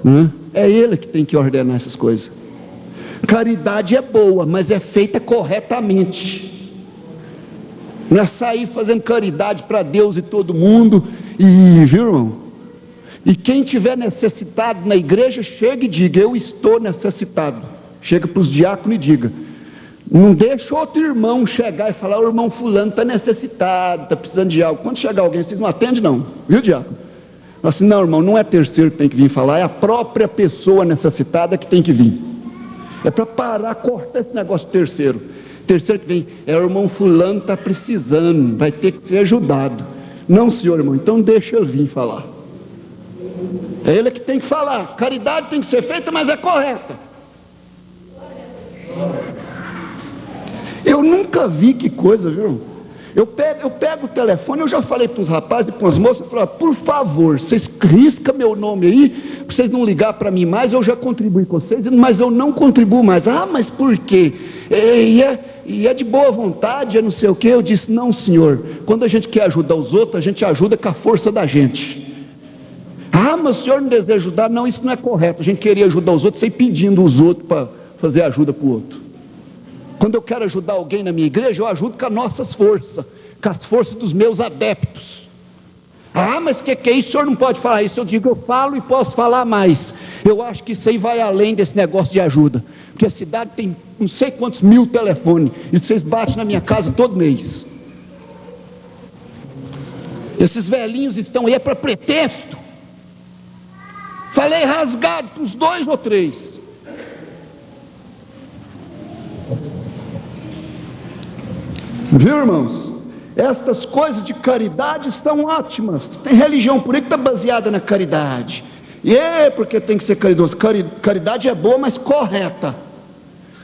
A: né? É ele que tem que ordenar essas coisas. Caridade é boa, mas é feita corretamente. Não é sair fazendo caridade para Deus e todo mundo. E, viu, irmão? E quem tiver necessitado na igreja, chega e diga: eu estou necessitado. Chega para os diáconos e diga. Não deixa outro irmão chegar e falar: o irmão fulano está necessitado, está precisando de algo. Quando chegar alguém, vocês não atendem não, viu, diácono? Assim: não, irmão, não é terceiro que tem que vir falar, é a própria pessoa necessitada que tem que vir. É para parar, cortar esse negócio de terceiro. Terceiro que vem: é o irmão fulano está precisando, vai ter que ser ajudado. Não, senhor irmão, então deixa ele vir falar. É ele que tem que falar. Caridade tem que ser feita, mas é correta. Eu nunca vi, que coisa, viu? Eu pego o telefone, eu já falei para os rapazes e para as moças, eu falo: por favor, vocês riscam meu nome aí, para vocês não ligar para mim mais, eu já contribuí com vocês, mas eu não contribuo mais. Ah, mas por quê? E é de boa vontade, é não sei o quê. Eu disse: não, senhor, quando a gente quer ajudar os outros, a gente ajuda com a força da gente. Ah, mas o senhor não deseja ajudar? Não, isso não é correto. A gente queria ajudar os outros sem pedindo os outros para fazer ajuda para o outro. Quando eu quero ajudar alguém na minha igreja, eu ajudo com as nossas forças, com as forças dos meus adeptos. Ah, mas que é isso? O senhor não pode falar isso. Eu digo: eu falo e posso falar mais. Eu acho que isso aí vai além desse negócio de ajuda, porque a cidade tem não sei quantos mil telefones, e vocês batem na minha casa todo mês. Esses velhinhos estão aí para pretexto. Falei rasgado para os 2 ou 3. Viu, irmãos? Estas coisas de caridade são ótimas. Tem religião por aí que está baseada na caridade. E é porque tem que ser caridoso. Caridade é boa, mas correta.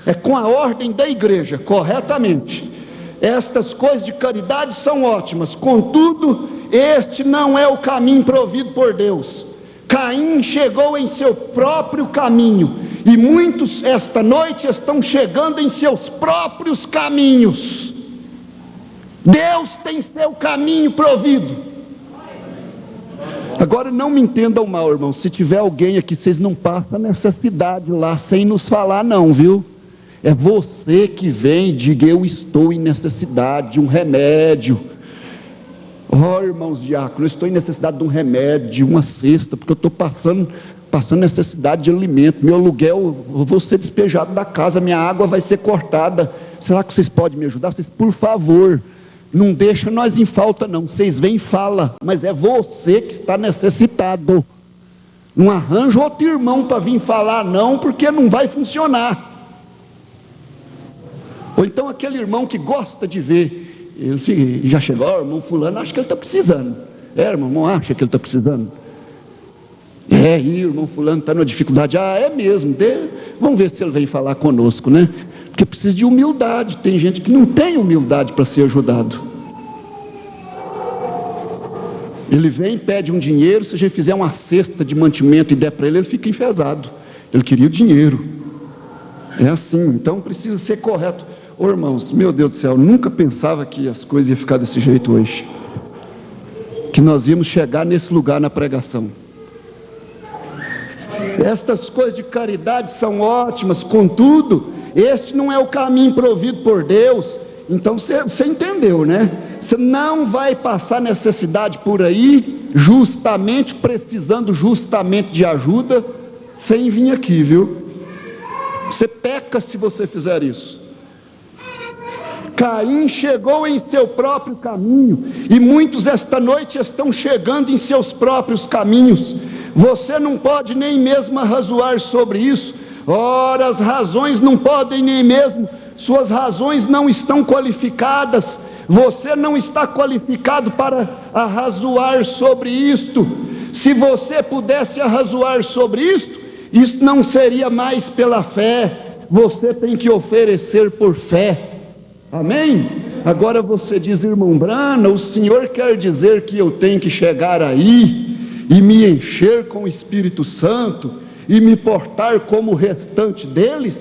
A: É com a ordem da igreja, corretamente. Estas coisas de caridade são ótimas. Contudo, este não é o caminho provido por Deus. Caim chegou em seu próprio caminho. E muitos esta noite estão chegando em seus próprios caminhos. Deus tem seu caminho provido. Agora não me entendam mal, irmãos. Se tiver alguém aqui, vocês não passam necessidade lá sem nos falar não, viu? É você que vem e diga: eu estou em necessidade de um remédio. Irmãos diáconos, eu estou em necessidade de um remédio, de uma cesta, porque eu estou passando necessidade de alimento. Meu aluguel, eu vou ser despejado da casa, minha água vai ser cortada. Será que vocês podem me ajudar? Vocês, por favor, não deixa nós em falta não. Vocês vêm e falam, mas é você que está necessitado. Não arranja outro irmão para vir falar não, porque não vai funcionar. Ou então aquele irmão que gosta de ver, ele já chegou, irmão fulano, acho que ele está precisando. Irmão, não acha que ele está precisando? Irmão fulano está numa dificuldade. É mesmo, vamos ver se ele vem falar conosco, né? Porque precisa de humildade. Tem gente que não tem humildade para ser ajudado. Ele vem e pede um dinheiro. Se a gente fizer uma cesta de mantimento e der para ele, ele fica enfesado. Ele queria o dinheiro. É assim, então precisa ser correto. Irmãos, meu Deus do céu, nunca pensava que as coisas iam ficar desse jeito hoje. Que nós íamos chegar nesse lugar na pregação. Estas coisas de caridade são ótimas, contudo, este não é o caminho provido por Deus. Então você entendeu, né? Você não vai passar necessidade por aí, justamente, precisando justamente de ajuda, sem vir aqui, viu? Você peca se você fizer isso. Caim chegou em seu próprio caminho, e muitos esta noite estão chegando em seus próprios caminhos. Você não pode nem mesmo arrazoar sobre isso. Ora, as razões não podem nem mesmo, suas razões não estão qualificadas. Você não está qualificado para arrazoar sobre isto. Se você pudesse arrazoar sobre isto, isso não seria mais pela fé. Você tem que oferecer por fé. Amém? Agora você diz: irmão Brana, o senhor quer dizer que eu tenho que chegar aí e me encher com o Espírito Santo e me portar como o restante deles?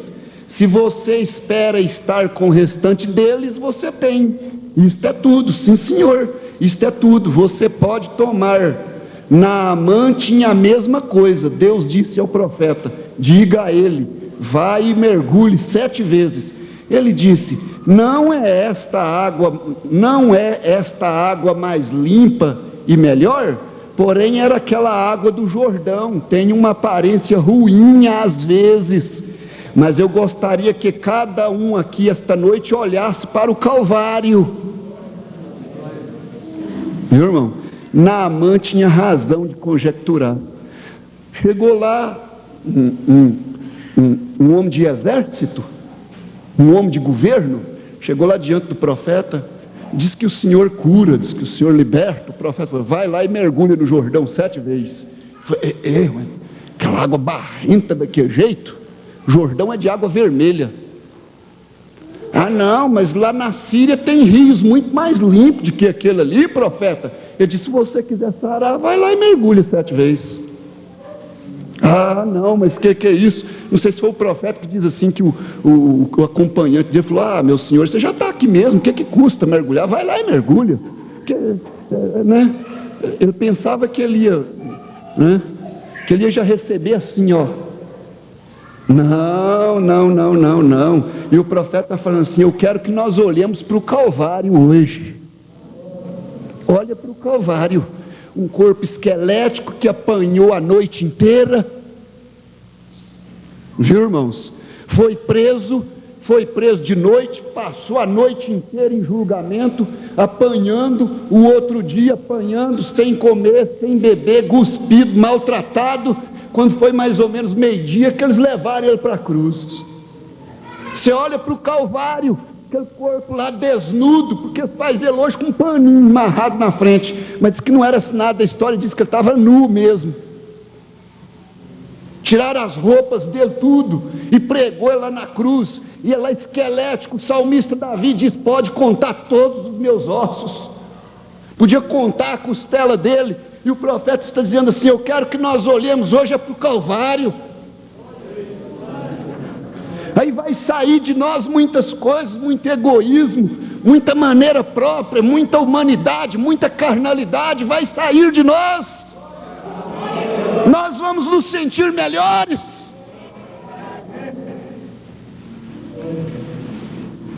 A: Se você espera estar com o restante deles, você tem. Isto é tudo, sim senhor, isto é tudo. Você pode tomar. Naamã tinha a mesma coisa. Deus disse ao profeta: diga a ele, vai e mergulhe 7 vezes. Ele disse: não é esta água mais limpa e melhor? Porém era aquela água do Jordão, tem uma aparência ruim às vezes, mas eu gostaria que cada um aqui esta noite olhasse para o Calvário. Meu irmão, Naamã tinha razão de conjecturar. Chegou lá um homem de exército, um homem de governo, chegou lá diante do profeta, diz que o Senhor cura, diz que o Senhor liberta. O profeta falou: vai lá e mergulha no Jordão 7 vezes. Aquela água barrenta daquele jeito, Jordão é de água vermelha. Não, mas lá na Síria tem rios muito mais limpos do que aquele ali, profeta. Ele disse: se você quiser sarar, vai lá e mergulha 7 vezes. Não, mas que é isso? Não sei se foi o profeta que diz assim, que o acompanhante dele falou: meu senhor, você já está aqui mesmo, o que custa mergulhar? Vai lá e mergulha. Né? Ele pensava que ele ia, né? Que ele ia já receber assim, ó. Não. E o profeta está falando assim: eu quero que nós olhemos para o Calvário hoje. Olha para o Calvário. Um corpo esquelético que apanhou a noite inteira. Viu, irmãos? Foi preso de noite, passou a noite inteira em julgamento, apanhando, o outro dia apanhando, sem comer, sem beber, cuspido, maltratado, quando foi mais ou menos meio-dia, que eles levaram ele para a cruz. Você olha para o Calvário, aquele corpo lá desnudo, porque faz ele hoje com um paninho amarrado na frente, mas diz que não era nada, a história diz que ele estava nu mesmo. Tiraram as roupas dele tudo e pregou ele lá na cruz, e ele lá esquelético. O salmista Davi diz: pode contar todos os meus ossos, podia contar a costela dele. E o profeta está dizendo assim: eu quero que nós olhemos hoje para o Calvário. Aí vai sair de nós muitas coisas, muito egoísmo, muita maneira própria, muita humanidade, muita carnalidade, vai sair de nós. Nós vamos nos sentir melhores.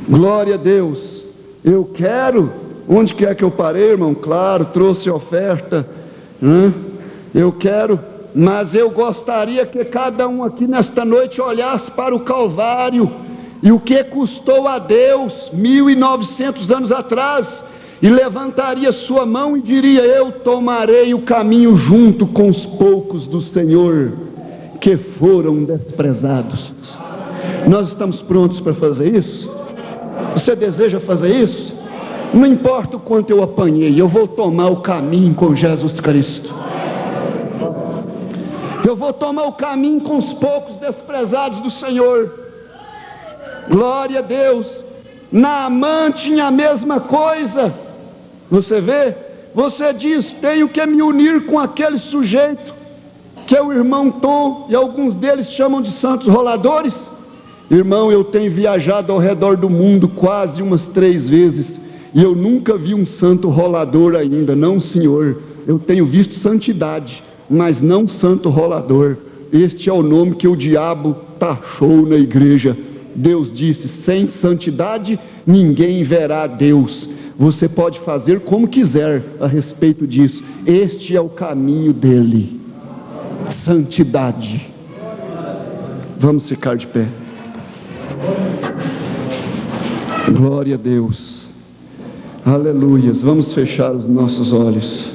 A: Glória a Deus. Eu quero, onde quer que eu parei, irmão? Claro, trouxe oferta, eu quero, mas eu gostaria que cada um aqui nesta noite olhasse para o Calvário e o que custou a Deus 1900 anos atrás, e levantaria sua mão e diria: eu tomarei o caminho junto com os poucos do Senhor que foram desprezados. Nós estamos prontos para fazer isso? Você deseja fazer isso? Não importa o quanto eu apanhei, eu vou tomar o caminho com Jesus Cristo. Eu vou tomar o caminho com os poucos desprezados do Senhor. Glória a Deus. Naamã tinha a mesma coisa. Você vê? Você diz: tenho que me unir com aquele sujeito que é o irmão Tom, e alguns deles chamam de santos roladores. Irmão, eu tenho viajado ao redor do mundo quase umas 3 vezes, e eu nunca vi um santo rolador ainda. Não, senhor. Eu tenho visto santidade, mas não santo rolador. Este é o nome que o diabo taxou na igreja. Deus disse: sem santidade ninguém verá Deus. Você pode fazer como quiser a respeito disso. Este é o caminho dele: santidade. Vamos ficar de pé. Glória a Deus. Aleluias. Vamos fechar os nossos olhos.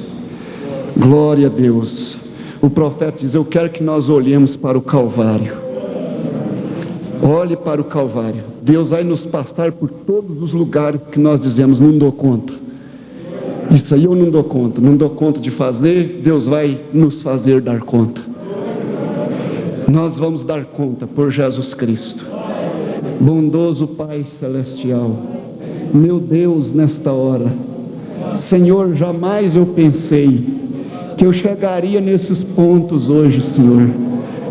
A: Glória a Deus. O profeta diz: eu quero que nós olhemos para o Calvário. Olhe para o Calvário. Deus vai nos passar por todos os lugares que nós dizemos: não dou conta. Isso aí eu não dou conta. Não dou conta de fazer. Deus vai nos fazer dar conta. Nós vamos dar conta por Jesus Cristo. Bondoso Pai Celestial, meu Deus, nesta hora, Senhor, jamais eu pensei que eu chegaria nesses pontos hoje, Senhor.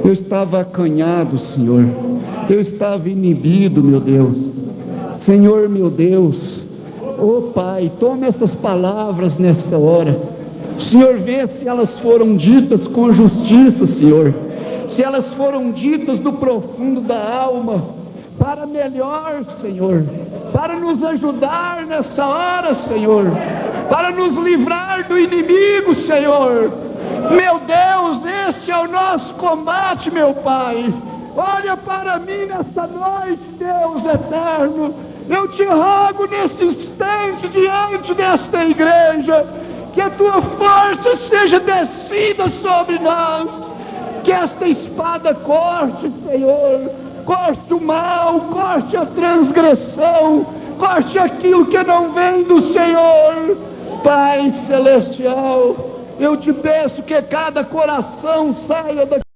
A: Eu estava acanhado, Senhor. Eu estava inibido, meu Deus. Senhor, meu Deus, oh Pai, tome essas palavras nesta hora. Senhor, vê se elas foram ditas com justiça, Senhor. Se elas foram ditas do profundo da alma, para melhor, Senhor, para nos ajudar nessa hora, Senhor, para nos livrar do inimigo, Senhor. Meu Deus, este é o nosso combate, meu Pai. Olha para mim nessa noite, Deus eterno. Eu te rogo nesse instante, diante desta igreja, que a tua força seja descida sobre nós, que esta espada corte, Senhor, corte o mal, corte a transgressão, corte aquilo que não vem do Senhor. Pai Celestial, eu te peço que cada coração saia daqui